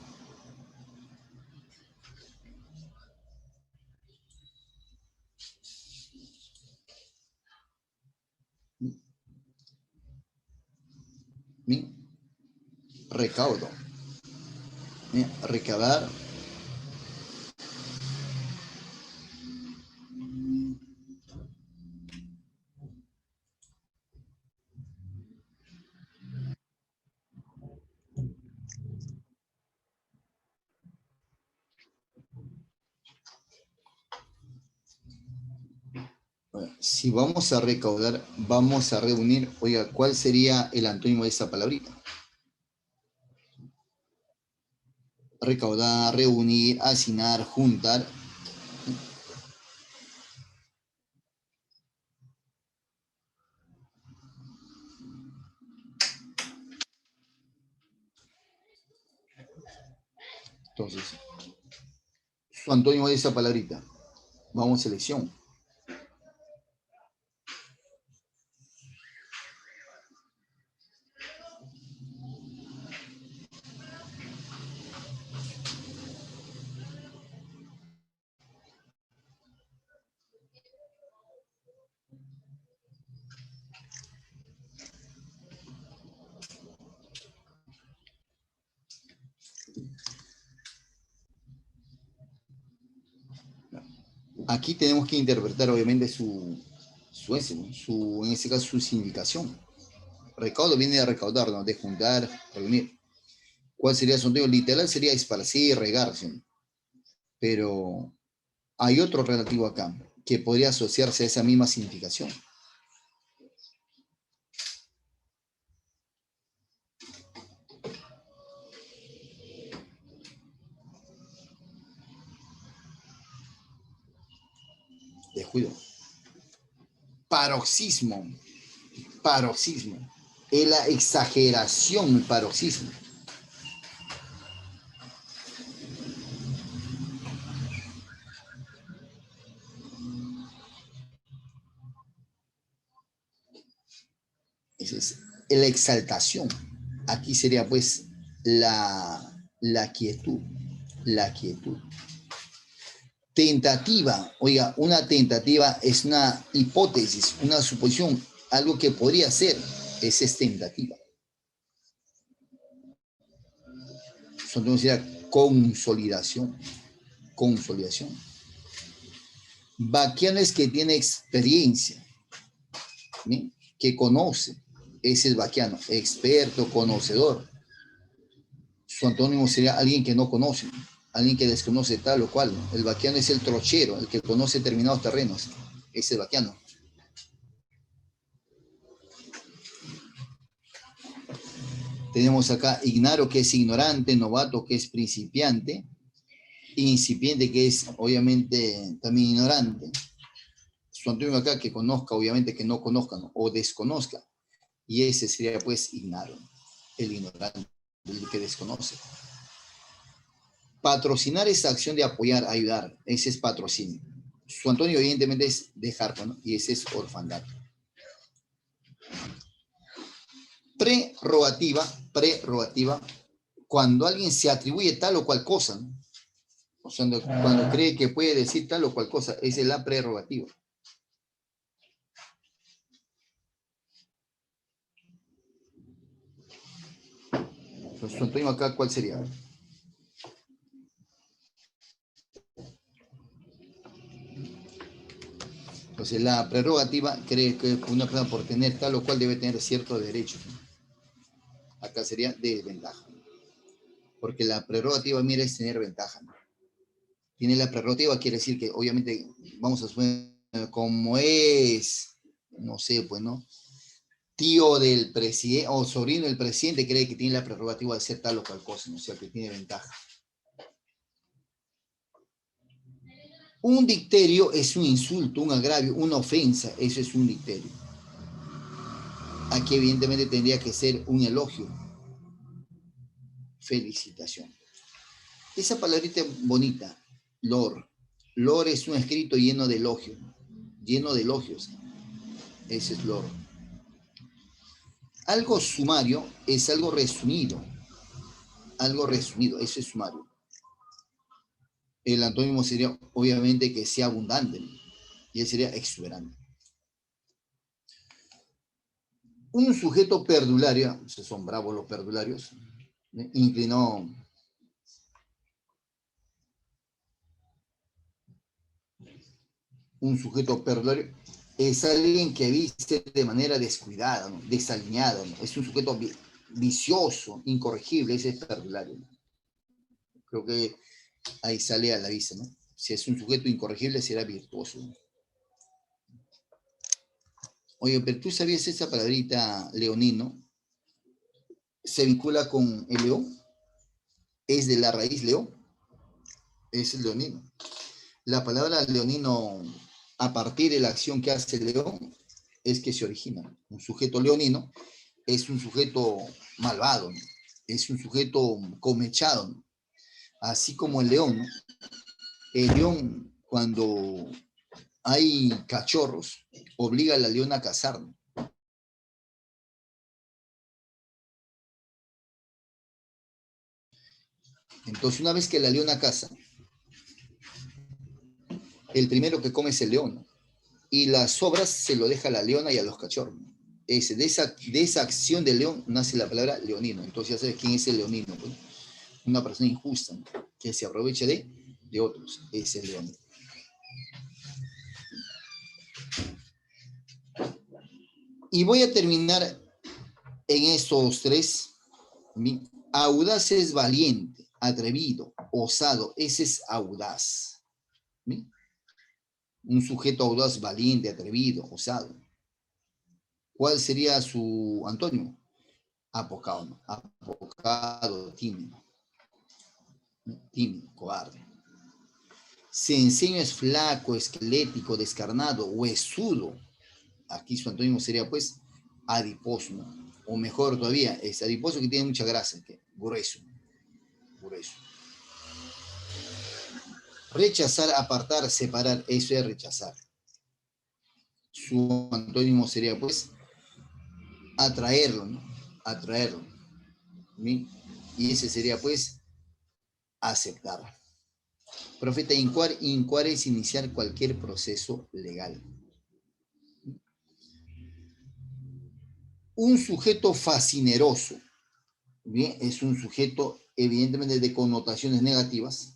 Speaker 1: Recaudo. Recabar. Si vamos a recaudar, vamos a reunir. Oiga, ¿cuál sería el antónimo de esa palabrita? Recaudar, reunir, hacinar, juntar. Entonces, su antónimo de esa palabrita. Vamos a selección. Aquí tenemos que interpretar, obviamente, en ese caso, su significación. Recaudo viene de recaudar, ¿no? De juntar, reunir. ¿Cuál sería su antónimo? Literal sería esparcir, regar, ¿sí? Pero hay otro relativo acá que podría asociarse a esa misma significación. Descuido. Paroxismo. Paroxismo. Es la exageración, el paroxismo. Esa es la exaltación. Aquí sería pues la quietud. La quietud. Tentativa, oiga, una tentativa es una hipótesis, una suposición, algo que podría ser, esa es tentativa. Eso entonces sería consolidación, consolidación. Baquiano es que tiene experiencia, ¿sí? Que conoce, ese es baquiano, experto, conocedor. Su antónimo sería alguien que no conoce, alguien que desconoce tal o cual. El baquiano es el trochero, el que conoce determinados terrenos, ese es baquiano. Tenemos acá ignaro, que es ignorante, novato, que es principiante, incipiente, que es obviamente también ignorante. Su antónimo acá, que conozca, obviamente que no conozca, ¿no? O desconozca. Y ese sería pues ignaro, el ignorante, el que desconoce. Patrocinar es acción de apoyar, ayudar. Ese es patrocinio. Su antónimo evidentemente es dejar, ¿no? Y ese es orfandad. Prerrogativa, prerrogativa, cuando alguien se atribuye tal o cual cosa, ¿no? O sea, cuando cree que puede decir tal o cual cosa, esa es la prerrogativa. Entonces, su antónimo acá, ¿cuál sería? Entonces, la prerrogativa cree que una persona por tener tal o cual debe tener cierto derecho. Acá sería desventaja. Porque la prerrogativa, mira, es tener ventaja, ¿no? Tiene la prerrogativa, quiere decir que obviamente, vamos a suponer, como es, no sé, pues, ¿no? Tío del presidente o sobrino del presidente, cree que tiene la prerrogativa de hacer tal o cual cosa, ¿no? O sea, que tiene ventaja. Un dicterio es un insulto, un agravio, una ofensa, eso es un dicterio. Aquí evidentemente tendría que ser un elogio. Felicitación. Esa palabrita bonita, lor. Lor es un escrito lleno de elogios, lleno de elogios. Ese es lor. Algo sumario es algo resumido. Algo resumido, eso es sumario. El antónimo sería obviamente que sea abundante, ¿no? Y él sería exuberante. Un sujeto perdulario, son bravos los perdularios, inclinó. Un sujeto perdulario es alguien que viste de manera descuidada, ¿no? Desalineada, ¿no? Es un sujeto vicioso, incorregible, ese es perdulario, ¿no? Creo que ahí sale a la vista, ¿no? Si es un sujeto incorregible, será virtuoso, ¿no? Oye, pero tú sabías esa palabrita leonino, se vincula con el león, es de la raíz león, es el leonino. La palabra leonino, a partir de la acción que hace el león, es que se origina. Un sujeto leonino es un sujeto malvado, ¿no? Es un sujeto comechado, ¿no? Así como el león, ¿no? El león, cuando hay cachorros, obliga a la leona a cazar, ¿no? Entonces, una vez que la leona caza, el primero que come es el león, ¿no? Y las sobras se lo deja a la leona y a los cachorros, ¿no? De esa acción del león nace la palabra leonino. Entonces ya sabes quién es el leonino, pues. Una persona injusta, ¿no? Que se aprovecha de otros, es el león. Y voy a terminar en estos tres. Audaz es valiente, atrevido, osado, ese es audaz. ¿Sí? Un sujeto audaz, valiente, atrevido, osado. ¿Cuál sería su antónimo? Apocado, ¿no? Apocado, tímido. Tímido, cobarde. Cenceño es flaco, esquelético, descarnado, huesudo. Aquí su antónimo sería pues adiposo, ¿no? O mejor todavía, es adiposo que tiene mucha grasa, que grueso, grueso. Rechazar, apartar, separar, eso es rechazar. Su antónimo sería pues atraerlo, ¿no? Atraerlo. ¿Sí? Y ese sería pues aceptar. Profeta, incuar es iniciar cualquier proceso legal. Un sujeto fascineroso, bien, es un sujeto evidentemente de connotaciones negativas.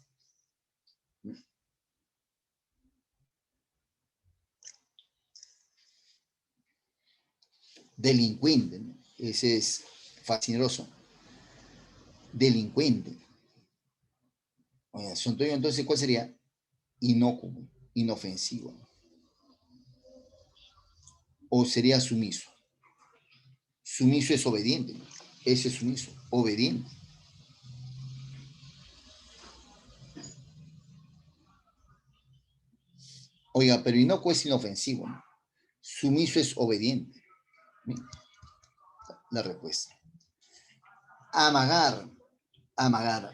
Speaker 1: Delincuente, ¿no? Ese es fascineroso. Delincuente. Oye, entonces, ¿cuál sería? Inocuo, inofensivo. O sería sumiso. Sumiso es obediente. Ese es sumiso, obediente. Oiga, pero inocuo es inofensivo, ¿no? Sumiso es obediente. La respuesta. Amagar. Amagar.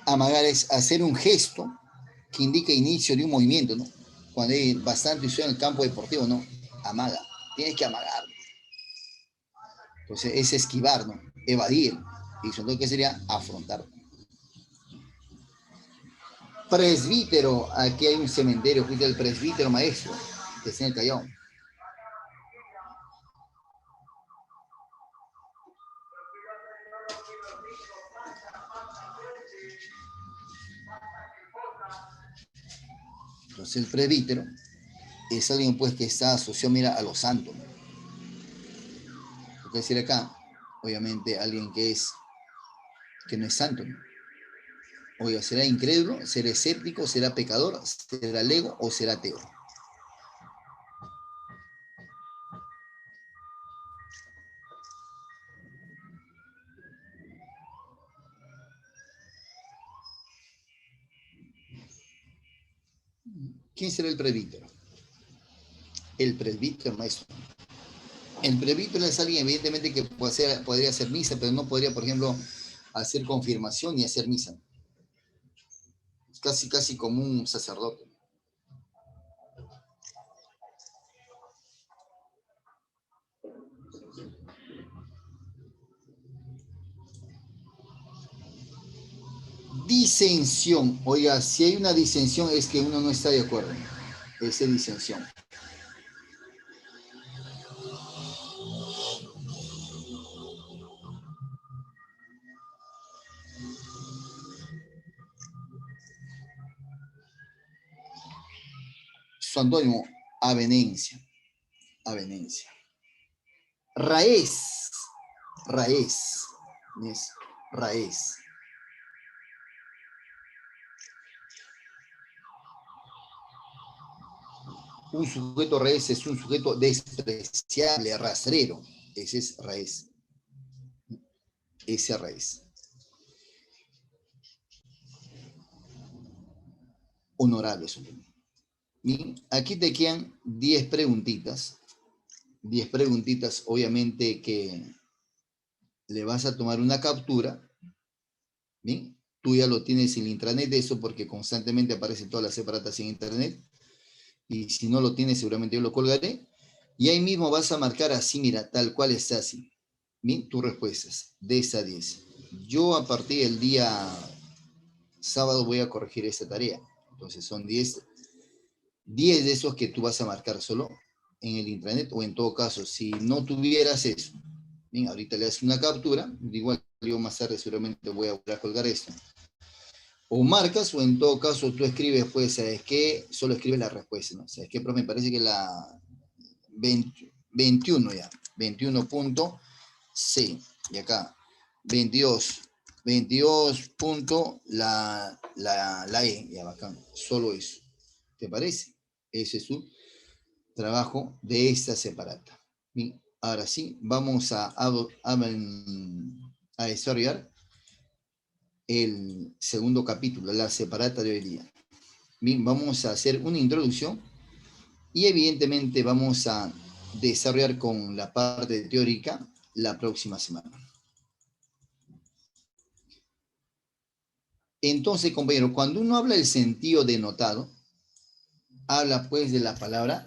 Speaker 1: Amagar es hacer un gesto que indica inicio de un movimiento, ¿no? Cuando hay bastante uso en el campo deportivo, ¿no? Amaga. Tienes que amagar. Entonces es esquivar, ¿no? Evadir. Y eso entonces, ¿qué sería? Afrontar. Presbítero. Aquí hay un cementerio, fuiste el presbítero maestro, que está en el Callao. Entonces el presbítero es alguien pues que está asociado, mira, a los santos. Lo que decir acá, obviamente alguien que no es santo, ¿no? Oiga, ¿será incrédulo? ¿Será escéptico? ¿Será pecador? ¿Será lego o será ateo? ¿Quién será el presbítero? El presbítero maestro. El presbítero es alguien evidentemente que podría hacer misa, pero no podría, por ejemplo, hacer confirmación ni hacer misa. Es casi como un sacerdote. Disensión. Oiga, si hay una disensión es que uno no está de acuerdo. Esa es disensión. Su antónimo, avenencia. Avenencia. Raez. Raez. Es raez. Un sujeto raez es un sujeto despreciable, rastrero. Ese es raez. Ese raez. Honorable. Bien, aquí te quedan 10 preguntitas. 10 preguntitas, obviamente que le vas a tomar una captura. Bien, tú ya lo tienes en el intranet de eso porque constantemente aparecen todas las separatas en internet. Y si no lo tienes, seguramente yo lo colgaré. Y ahí mismo vas a marcar así, mira, tal cual está así. Bien, tus respuestas, de esa 10. Yo a partir del día sábado voy a corregir esta tarea. Entonces son 10 de esos que tú vas a marcar solo en el intranet o en todo caso, si no tuvieras eso, bien, ahorita le das una captura, igual yo más tarde seguramente voy a colgar esto. O marcas o en todo caso tú escribes, pues, ¿sabes qué? Solo escribes la respuesta, ¿no? ¿Sabes qué, profe? Me parece que la 21 ya, 21.c, y acá 22 punto la E, ya bacán, solo eso. ¿Te parece? Ese es su trabajo de esta separata. Bien, ahora sí, vamos a desarrollar el segundo capítulo, la separata de hoy día. Bien, vamos a hacer una introducción y evidentemente vamos a desarrollar con la parte teórica la próxima semana. Entonces, compañero, cuando uno habla del sentido denotado, habla pues de la palabra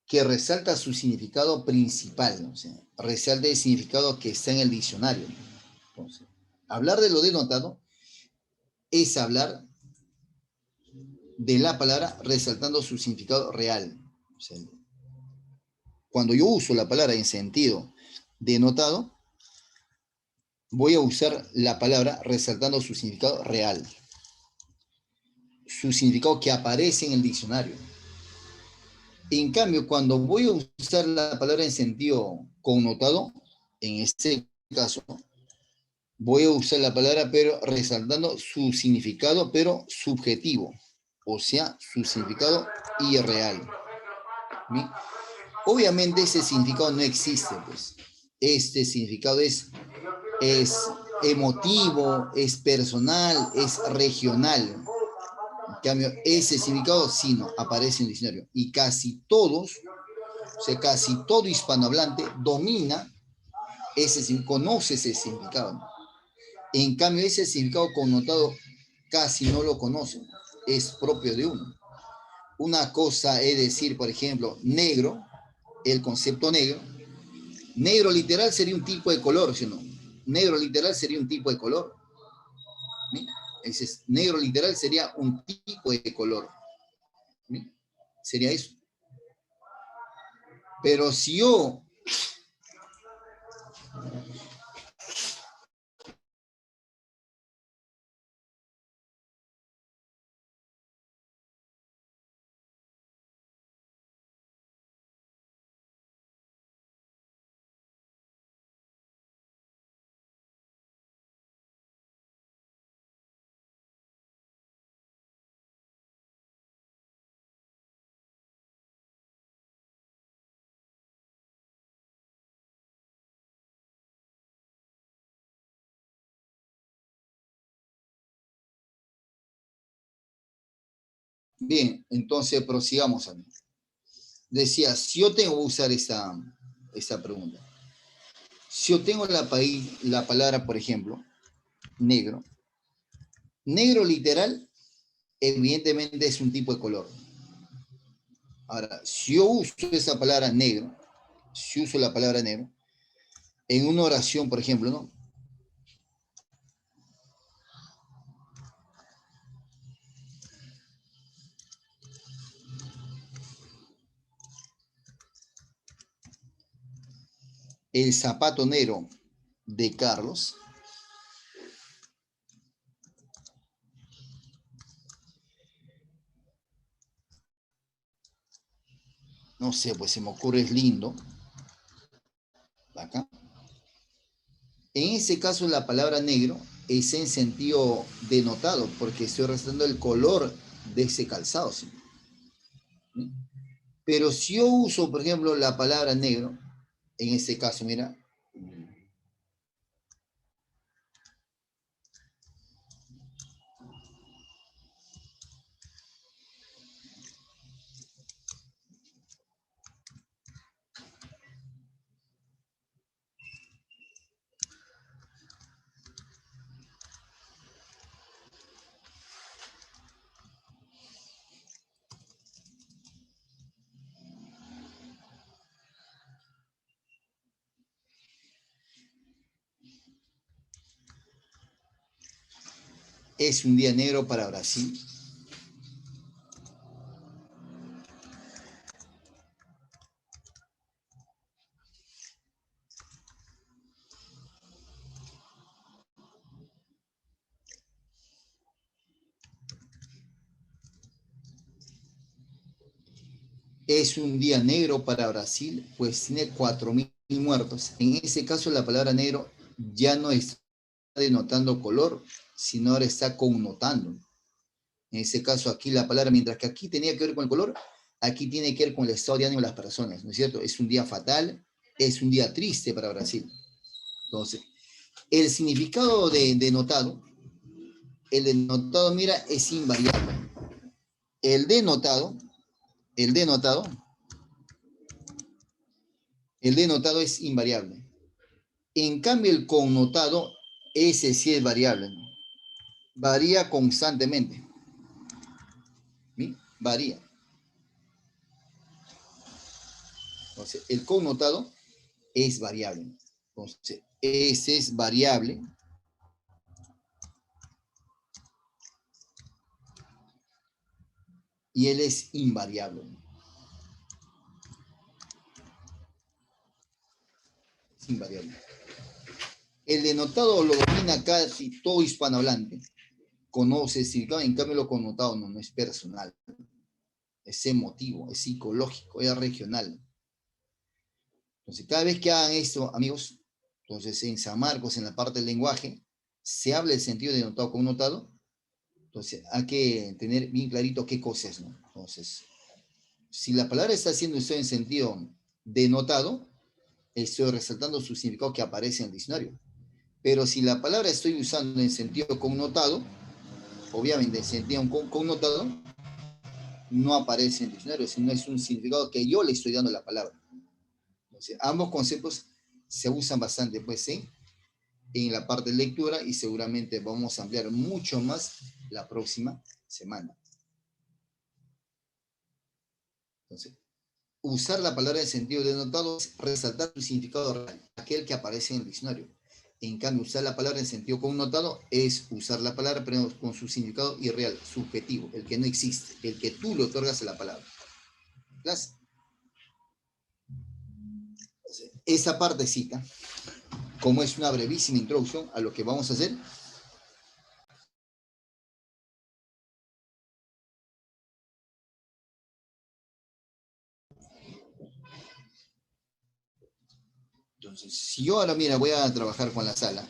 Speaker 1: que resalta su significado principal, ¿no? O sea, resalta el significado que está en el diccionario, ¿no? Entonces, hablar de lo denotado es hablar de la palabra resaltando su significado real. O sea, cuando yo uso la palabra en sentido denotado, voy a usar la palabra resaltando su significado real, su significado que aparece en el diccionario. En cambio, cuando voy a usar la palabra en sentido connotado, en este caso, voy a usar la palabra pero resaltando su significado pero subjetivo, o sea, su significado irreal. ¿Sí? Obviamente ese significado no existe, pues. Este significado es emotivo, es personal, es regional. En cambio, ese significado sí no aparece en el diccionario. Y casi todos, o sea, casi todo hispanohablante domina conoce ese significado. En cambio, ese significado connotado casi no lo conocen. Es propio de uno. Una cosa es decir, por ejemplo, negro, el concepto negro. Negro literal sería un tipo de color, ¿sí o no? Negro literal sería un tipo de color. ¿Sí? Ese negro literal sería un tipo de color. ¿Sí? Sería eso. Pero si yo bien, entonces prosigamos. Decía, si yo tengo que usar esa pregunta, si yo tengo la palabra, por ejemplo, negro, negro literal, evidentemente es un tipo de color. Ahora, si yo uso esa palabra negro, si uso la palabra negro, en una oración, por ejemplo, ¿no? El zapato negro de Carlos, no sé, pues se me ocurre, es lindo, acá. En ese caso, la palabra negro es en sentido denotado, porque estoy resaltando el color de ese calzado. ¿Sí? Pero si yo uso, por ejemplo, la palabra negro, en este caso, mira, es un día negro para Brasil. Es un día negro para Brasil, pues tiene 4.000 muertos. En ese caso, la palabra negro ya no está denotando color, sino ahora está connotando. En ese caso, aquí la palabra, mientras que aquí tenía que ver con el color, aquí tiene que ver con el estado de ánimo de las personas, ¿no es cierto? Es un día fatal, es un día triste para Brasil. Entonces, el significado de denotado, el denotado, mira, es invariable. El denotado, el denotado, el denotado es invariable. En cambio, el connotado, ese sí es variable, ¿no? Varía constantemente. ¿Sí? Varía. Entonces, el connotado es variable. Entonces, ese es variable. Y él es invariable. Es invariable. El denotado lo domina casi todo hispanohablante. Conoce el significado, en cambio lo connotado no es personal. Es emotivo, es psicológico, es regional. Entonces, cada vez que hagan esto, amigos, entonces en San Marcos, en la parte del lenguaje, se habla del sentido de denotado connotado. Entonces, hay que tener bien clarito qué cosa es, ¿no? Entonces, si la palabra está siendo usada en sentido denotado, estoy resaltando su significado que aparece en el diccionario. Pero si la palabra estoy usando en sentido connotado, obviamente en sentido connotado, no aparece en el diccionario, sino es un significado que yo le estoy dando a la palabra. Entonces, ambos conceptos se usan bastante, pues sí, en la parte de lectura y seguramente vamos a ampliar mucho más la próxima semana. Entonces, usar la palabra en sentido denotado es resaltar su significado real, aquel que aparece en el diccionario. En cambio, usar la palabra en sentido connotado es usar la palabra pero con su significado irreal, subjetivo, el que no existe, el que tú le otorgas a la palabra. ¿Clase? Esa partecita, como es una brevísima introducción a lo que vamos a hacer, entonces, si yo ahora, mira, voy a trabajar con la sala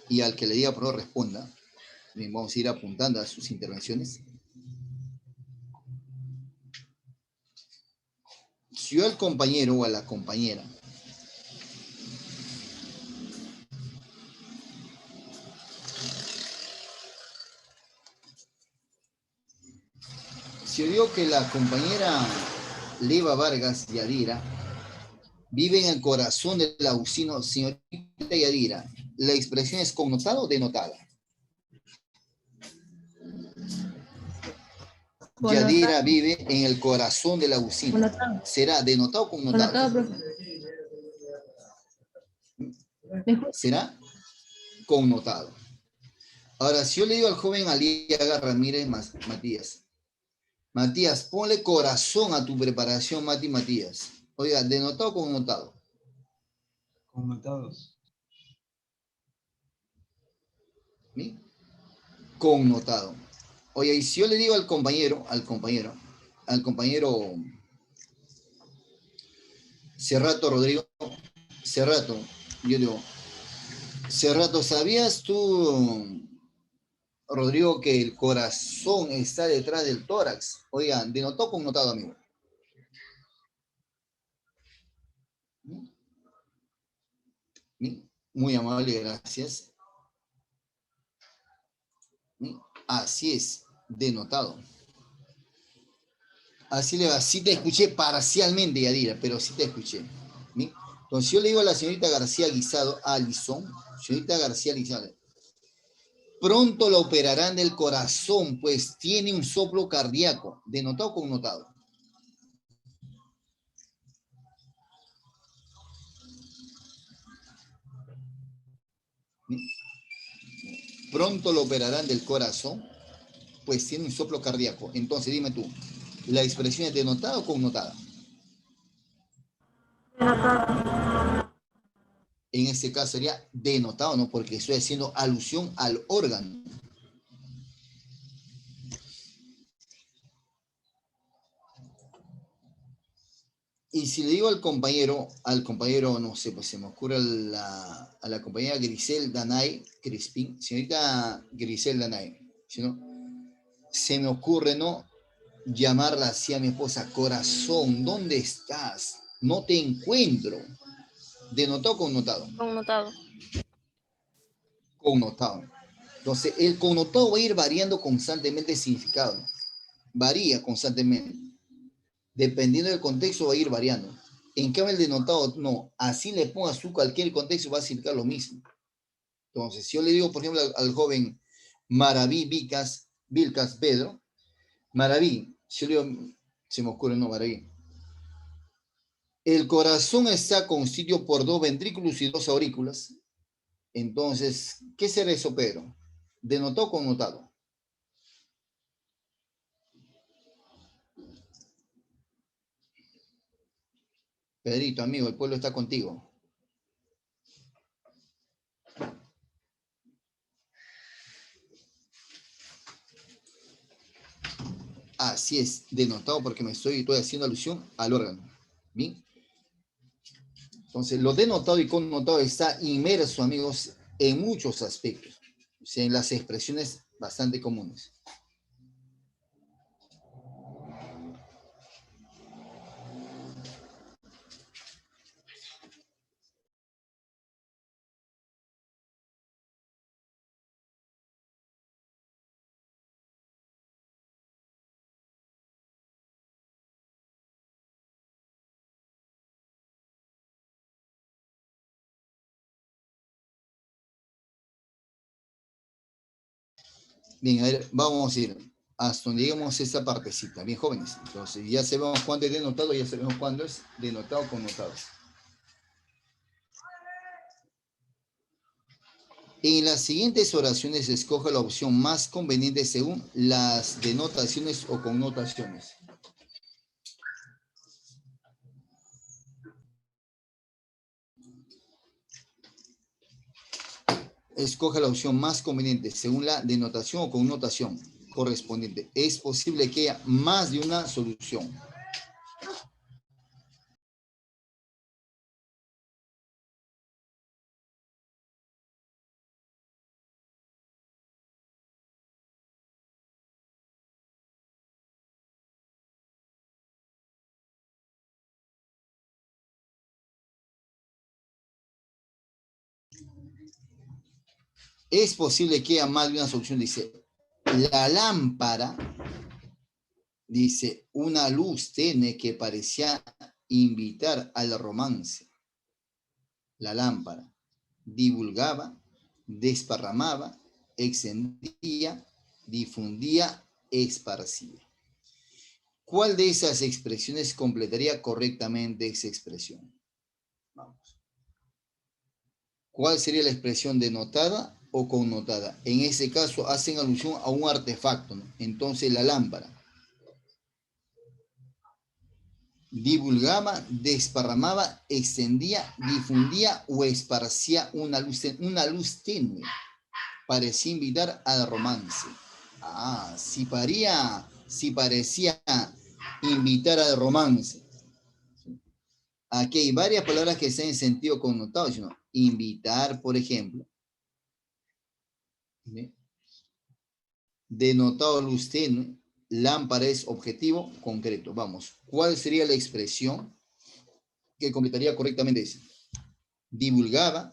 Speaker 1: y al que le diga por favor responda, vamos a ir apuntando a sus intervenciones. Si yo al compañero o a la compañera si yo digo que la compañera Leva Vargas Yadira vive en el corazón del ausino, señorita Yadira, ¿la expresión es connotada o denotada? Yadira vive en el corazón del ausino. Connotado. ¿Será denotado o connotado? Connotado, profe. ¿Será connotado? Ahora, si yo le digo al joven Aliaga Ramírez Matías, Matías, ponle corazón a tu preparación, Matías. Oiga, ¿denotado o connotado?
Speaker 2: Connotados.
Speaker 1: ¿Sí? Connotado. Oye, y si yo le digo al compañero Cerrato Rodrigo, Cerrato, yo digo, Cerrato, ¿sabías tú, Rodrigo, que el corazón está detrás del tórax? Oigan, denotado o connotado, amigo. Muy amable, gracias. Así es, denotado. Así le va, sí te escuché parcialmente, Yadira, pero sí te escuché. Entonces yo le digo a la señorita García Guisado, Alison, señorita García Guisado, pronto la operarán del corazón, pues tiene un soplo cardíaco. ¿Denotado o connotado? Pronto lo operarán del corazón, pues tiene un soplo cardíaco. Entonces, dime tú, ¿la expresión es denotada o connotada? En este caso sería denotado, ¿no? Porque estoy haciendo alusión al órgano. Y si le digo al compañero, no sé, pues se me ocurre a la compañera Grisel Danay Crispín, señorita Grisel Danay, ¿sí, no? Se me ocurre, ¿no? Llamarla así a mi esposa, corazón, ¿dónde estás? No te encuentro. ¿Denotado o connotado?
Speaker 3: Connotado.
Speaker 1: Connotado. Entonces, el connotado va a ir variando constantemente el significado, ¿no? Varía constantemente. Dependiendo del contexto va a ir variando. En cambio, el denotado, no. Así le pongas tú cualquier contexto, va a significar lo mismo. Entonces, si yo le digo, por ejemplo, al joven Maraví Vilcas Pedro, Maraví, si yo le digo, se me ocurre, no, Maraví. El corazón está constituido por dos ventrículos y dos aurículas. Entonces, ¿qué será eso, Pedro? ¿Denotado o connotado? Pedrito, amigo, el pueblo está contigo. Así es, denotado porque estoy haciendo alusión al órgano. ¿Bien? Entonces, lo denotado y connotado está inmerso, amigos, en muchos aspectos. O sea, en las expresiones bastante comunes. Bien, a ver, vamos a ir hasta donde lleguemos a esta partecita, bien jóvenes. Entonces, ya sabemos cuándo es denotado, ya sabemos cuándo es denotado o connotado. En las siguientes oraciones escoge la opción más conveniente según las denotaciones o connotaciones. Escoge la opción más conveniente según la denotación o connotación correspondiente. Es posible que haya más de una solución. Es posible que haya más de una solución. Dice, la lámpara, dice, una luz tenue que parecía invitar al romance. La lámpara divulgaba, desparramaba, extendía, difundía, esparcía. ¿Cuál de esas expresiones completaría correctamente esa expresión? Vamos. ¿Cuál sería la expresión denotada o connotada? En ese caso hacen alusión a un artefacto, ¿no? Entonces la lámpara divulgaba, desparramaba, extendía, difundía o esparcía una luz tenue. Parecía invitar al romance. Ah, si parecía invitar al romance. Aquí hay varias palabras que están en sentido connotado, sino invitar, por ejemplo. ¿Sí? Denotado luz tenue, lámpara es objetivo concreto. Vamos, ¿cuál sería la expresión que completaría correctamente eso? Divulgaba,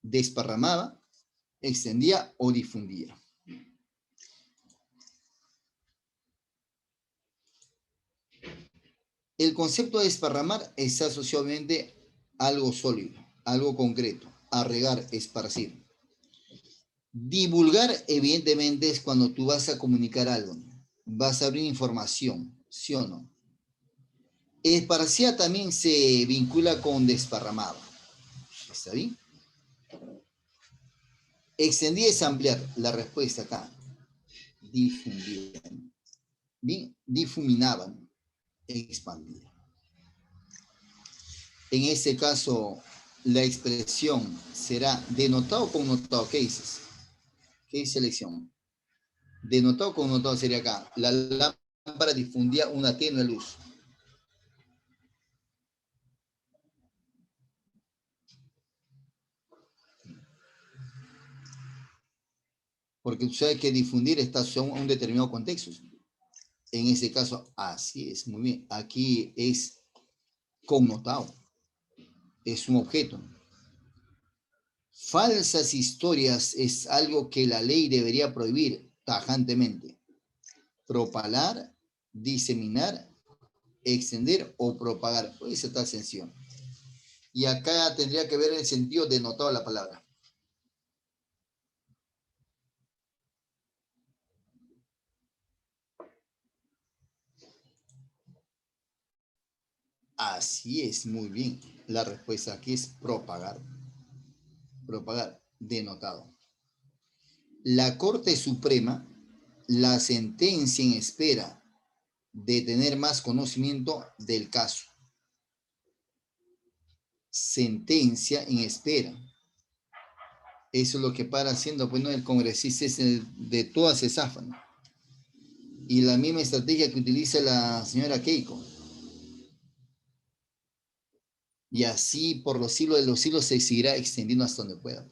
Speaker 1: desparramaba, extendía o difundía. El concepto de desparramar está asociado a algo sólido, algo concreto, a regar, esparcir. Divulgar, evidentemente, es cuando tú vas a comunicar algo, ¿no? Vas a abrir información, ¿sí o no? Esparcía también se vincula con desparramado. ¿Está bien? Extendía es ampliar. La respuesta acá. Difundían. Bien, difuminaban, expandían. En este caso, la expresión será denotado o connotado. ¿Qué dices? ¿Qué selección? Denotado o connotado sería acá. La lámpara difundía una tenue luz. Porque tú sabes que difundir está asociado a un determinado contexto. En ese caso, así es, muy bien. Aquí es connotado. Es un objeto. Falsas historias es algo que la ley debería prohibir tajantemente. Propalar, diseminar, extender o propagar. Pues esa está extensión. Y acá tendría que ver el sentido denotado de la palabra. Así es, muy bien. La respuesta aquí es propagar. Propagar, denotado. La Corte Suprema, la sentencia en espera de tener más conocimiento del caso. Sentencia en espera. Eso es lo que para haciendo, pues no, el congresista es de todas se zafan. Y la misma estrategia que utiliza la señora Keiko. Y así por los siglos de los siglos se seguirá extendiendo hasta donde pueda.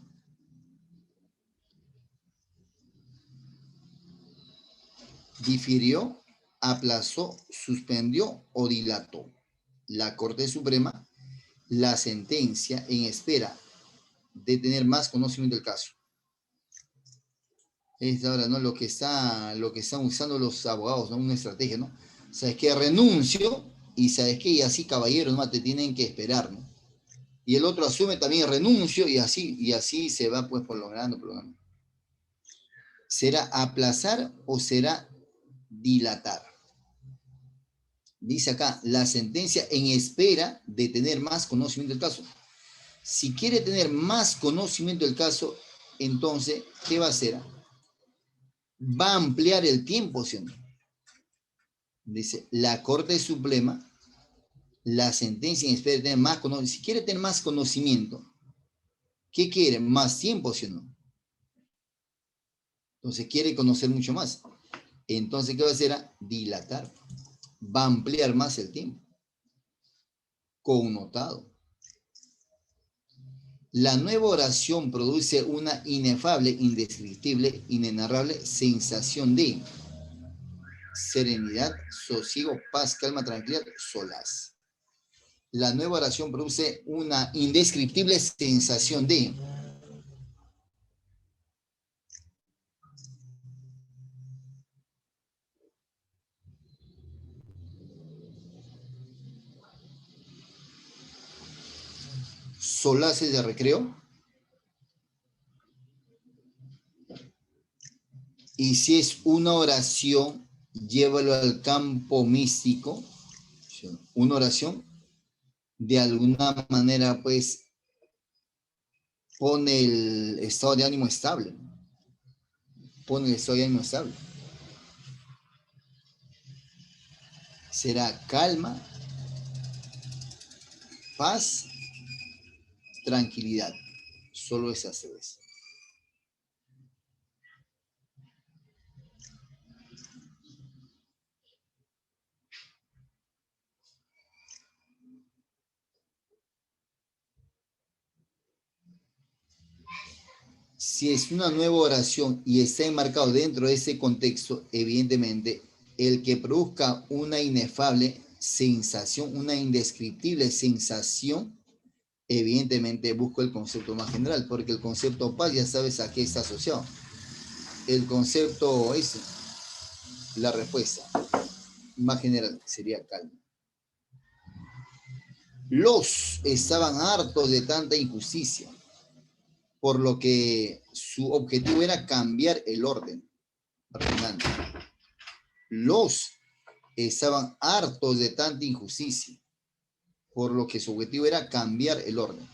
Speaker 1: Difirió, aplazó, suspendió o dilató. La Corte Suprema, la sentencia en espera de tener más conocimiento del caso. Es ahora, ¿no? Lo que están usando los abogados, ¿no? Una estrategia, ¿no? Sabes que renuncio y sabes que y así, caballero, ¿no? Te tienen que esperar, ¿no? Y el otro asume también renuncio y así se va pues prolongando. ¿Será aplazar o será dilatar? Dice acá, la sentencia en espera de tener más conocimiento del caso. Si quiere tener más conocimiento del caso, entonces, ¿qué va a hacer? Va a ampliar el tiempo, ¿sí o no? Dice, la Corte Suprema, la sentencia en espera de tener más conocimiento. Si quiere tener más conocimiento, ¿qué quiere? Más tiempo, ¿sí o no? Entonces quiere conocer mucho más. Entonces, ¿qué va a hacer? Dilatar. Va a ampliar más el tiempo. Connotado. La nueva oración produce una inefable, indescriptible, inenarrable sensación de serenidad, sosiego, paz, calma, tranquilidad, solaz. La nueva oración produce una indescriptible sensación de solaces de recreo. Y si es una oración, llévalo al campo místico. Una oración, de alguna manera, pues, pone el estado de ánimo estable. Pone el estado de ánimo estable. Será calma, paz, tranquilidad. Solo esas tres. Si es una nueva oración y está enmarcado dentro de ese contexto, evidentemente, el que produzca una inefable sensación, una indescriptible sensación, evidentemente busco el concepto más general, porque el concepto paz ya sabes a qué está asociado. El concepto es la respuesta más general, sería calma. Los estaban hartos de tanta injusticia, por lo que su objetivo era cambiar el orden reinante. Los estaban hartos de tanta injusticia, por lo que su objetivo era cambiar el orden.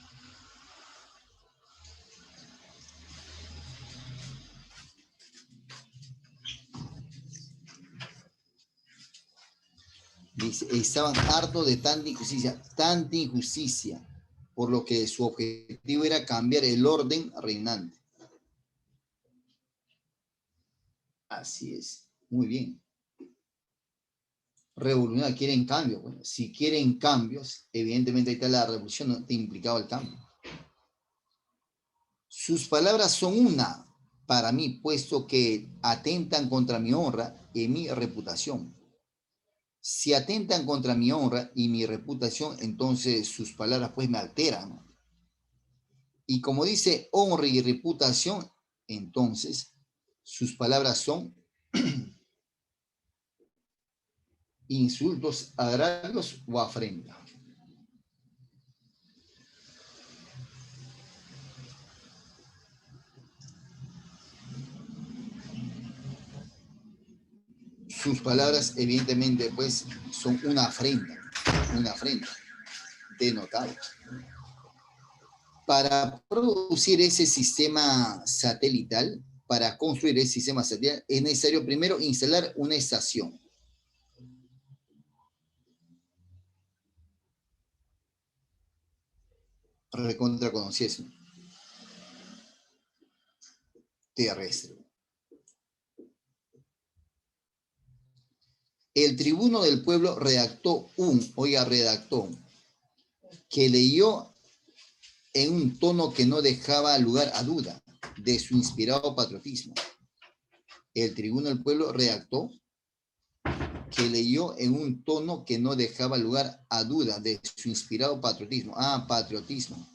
Speaker 1: Dice, estaban hartos de tanta injusticia, por lo que su objetivo era cambiar el orden reinante. Así es, muy bien. Revolucionar, quieren cambios. Bueno, si quieren cambios, evidentemente ahí está la revolución, no te implicaba el cambio. Sus palabras son una para mí, puesto que atentan contra mi honra y mi reputación. Si atentan contra mi honra y mi reputación, entonces sus palabras pues me alteran, ¿no? Y como dice honra y reputación, entonces sus palabras son insultos, agravios o afrenta. Sus palabras evidentemente pues son una afrenta. una afrenta, denotado. Para producir ese sistema satelital, para construir ese sistema satelital, es necesario primero instalar una estación. Recontra conociese. Terrestre. El tribuno del pueblo redactó que leyó en un tono que no dejaba lugar a duda de su inspirado patriotismo. El tribuno del pueblo redactó que leyó en un tono que no dejaba lugar a duda de su inspirado patriotismo. Ah, patriotismo.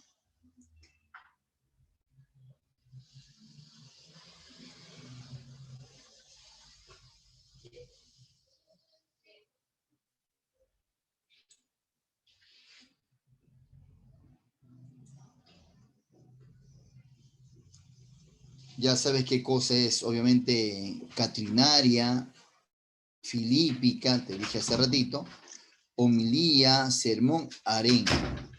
Speaker 1: Ya sabes qué cosa es, obviamente, catrinaria, filípica, te dije hace ratito, homilía, sermón, arenga.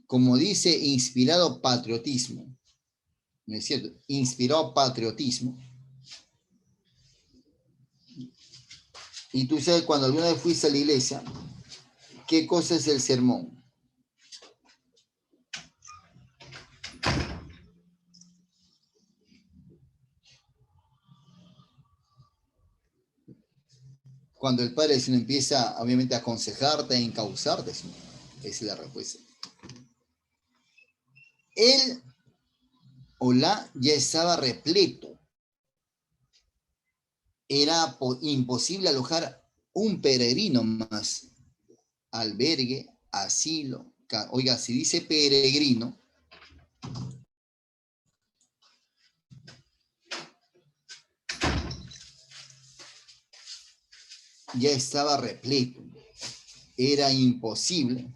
Speaker 1: Como dice, inspirado patriotismo, ¿no es cierto? Inspirado patriotismo. Y tú sabes, cuando alguna vez fuiste a la iglesia, ¿qué cosa es el sermón? Cuando el Padre Señor empieza, obviamente, a aconsejarte, a encauzarte, ¿sí? Esa es la respuesta. Él o la ya estaba repleto. Era imposible alojar un peregrino más. Albergue, asilo. Oiga, si dice peregrino, ya estaba repleto. Era imposible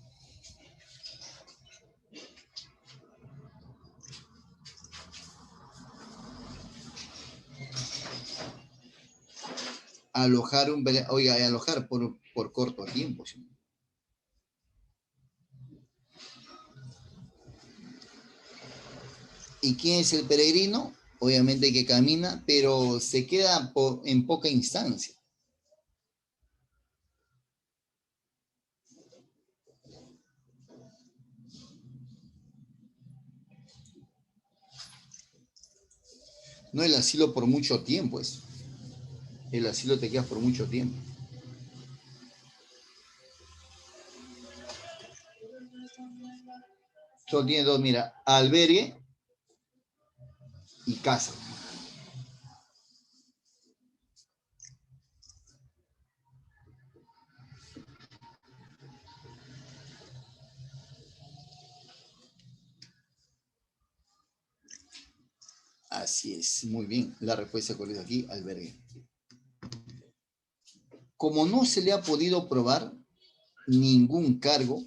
Speaker 1: alojar alojar por corto tiempo. ¿Sí? ¿Y quién es el peregrino? Obviamente que camina, pero se queda en poca instancia. No el asilo por mucho tiempo, es. El asilo te quedas por mucho tiempo. Solo tiene dos, mira, albergue y casa. Así es, muy bien. La respuesta correcta aquí, albergue. Como no se le ha podido probar ningún cargo,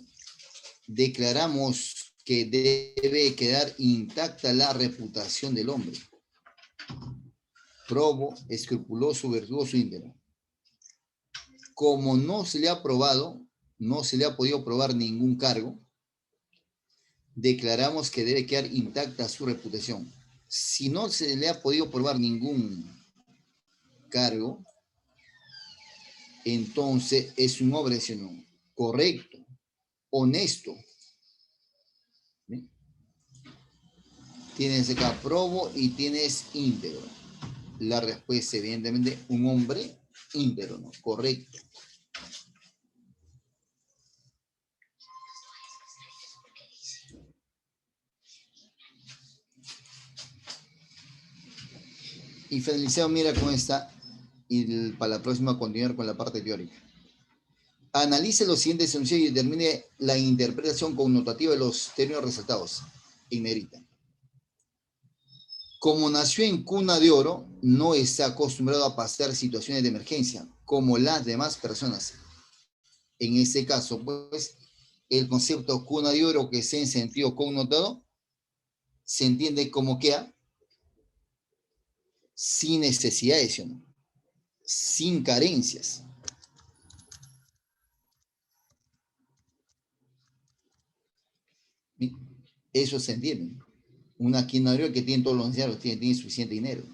Speaker 1: declaramos que debe quedar intacta la reputación del hombre. Probo, escrupuloso, virtuoso, íntegro. Como no se le ha probado, no se le ha podido probar ningún cargo, declaramos que debe quedar intacta su reputación. Si no se le ha podido probar ningún cargo, entonces es un hombre correcto, honesto. ¿Sí? Tienes acá probo y tienes íntegro. La respuesta, evidentemente, un hombre íntegro, ¿no? Correcto. Y finalizamos, mira cómo está. Y para la próxima continuar con la parte teórica. Analice los siguientes enunciados y determine la interpretación connotativa de los términos resaltados. En negrita. Como nació en cuna de oro, no está acostumbrado a pasar situaciones de emergencia, como las demás personas. En este caso, pues, el concepto cuna de oro, que sea en sentido connotado, se entiende como que sin necesidades, ¿no? Sin carencias. Eso se entiende. Una quinariol que tiene todos los ancianos, tiene suficiente dinero.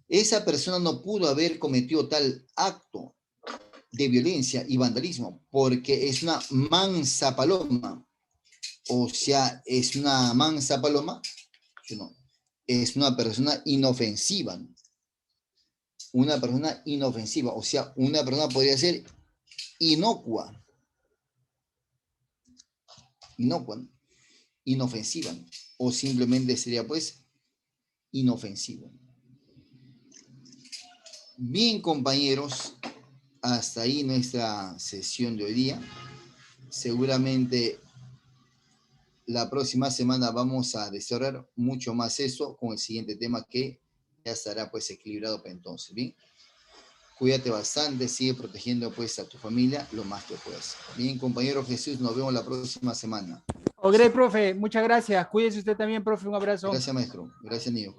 Speaker 1: Esa persona no pudo haber cometido tal acto de violencia y vandalismo porque es una mansa paloma. O sea, es una mansa paloma, no, es una persona inofensiva. Una persona inofensiva, o sea, una persona podría ser inocua, inofensiva, o simplemente sería pues inofensivo. Bien, compañeros, hasta ahí nuestra sesión de hoy día. Seguramente la próxima semana vamos a desarrollar mucho más eso con el siguiente tema que ya estará pues equilibrado para entonces. Bien, cuídate bastante, sigue protegiendo pues a tu familia lo más que puedas. Bien, compañero Jesús, nos vemos la próxima semana.
Speaker 2: Ok, profe, muchas gracias. Cuídese usted también, profe. Un abrazo.
Speaker 1: Gracias, maestro. Gracias, niño.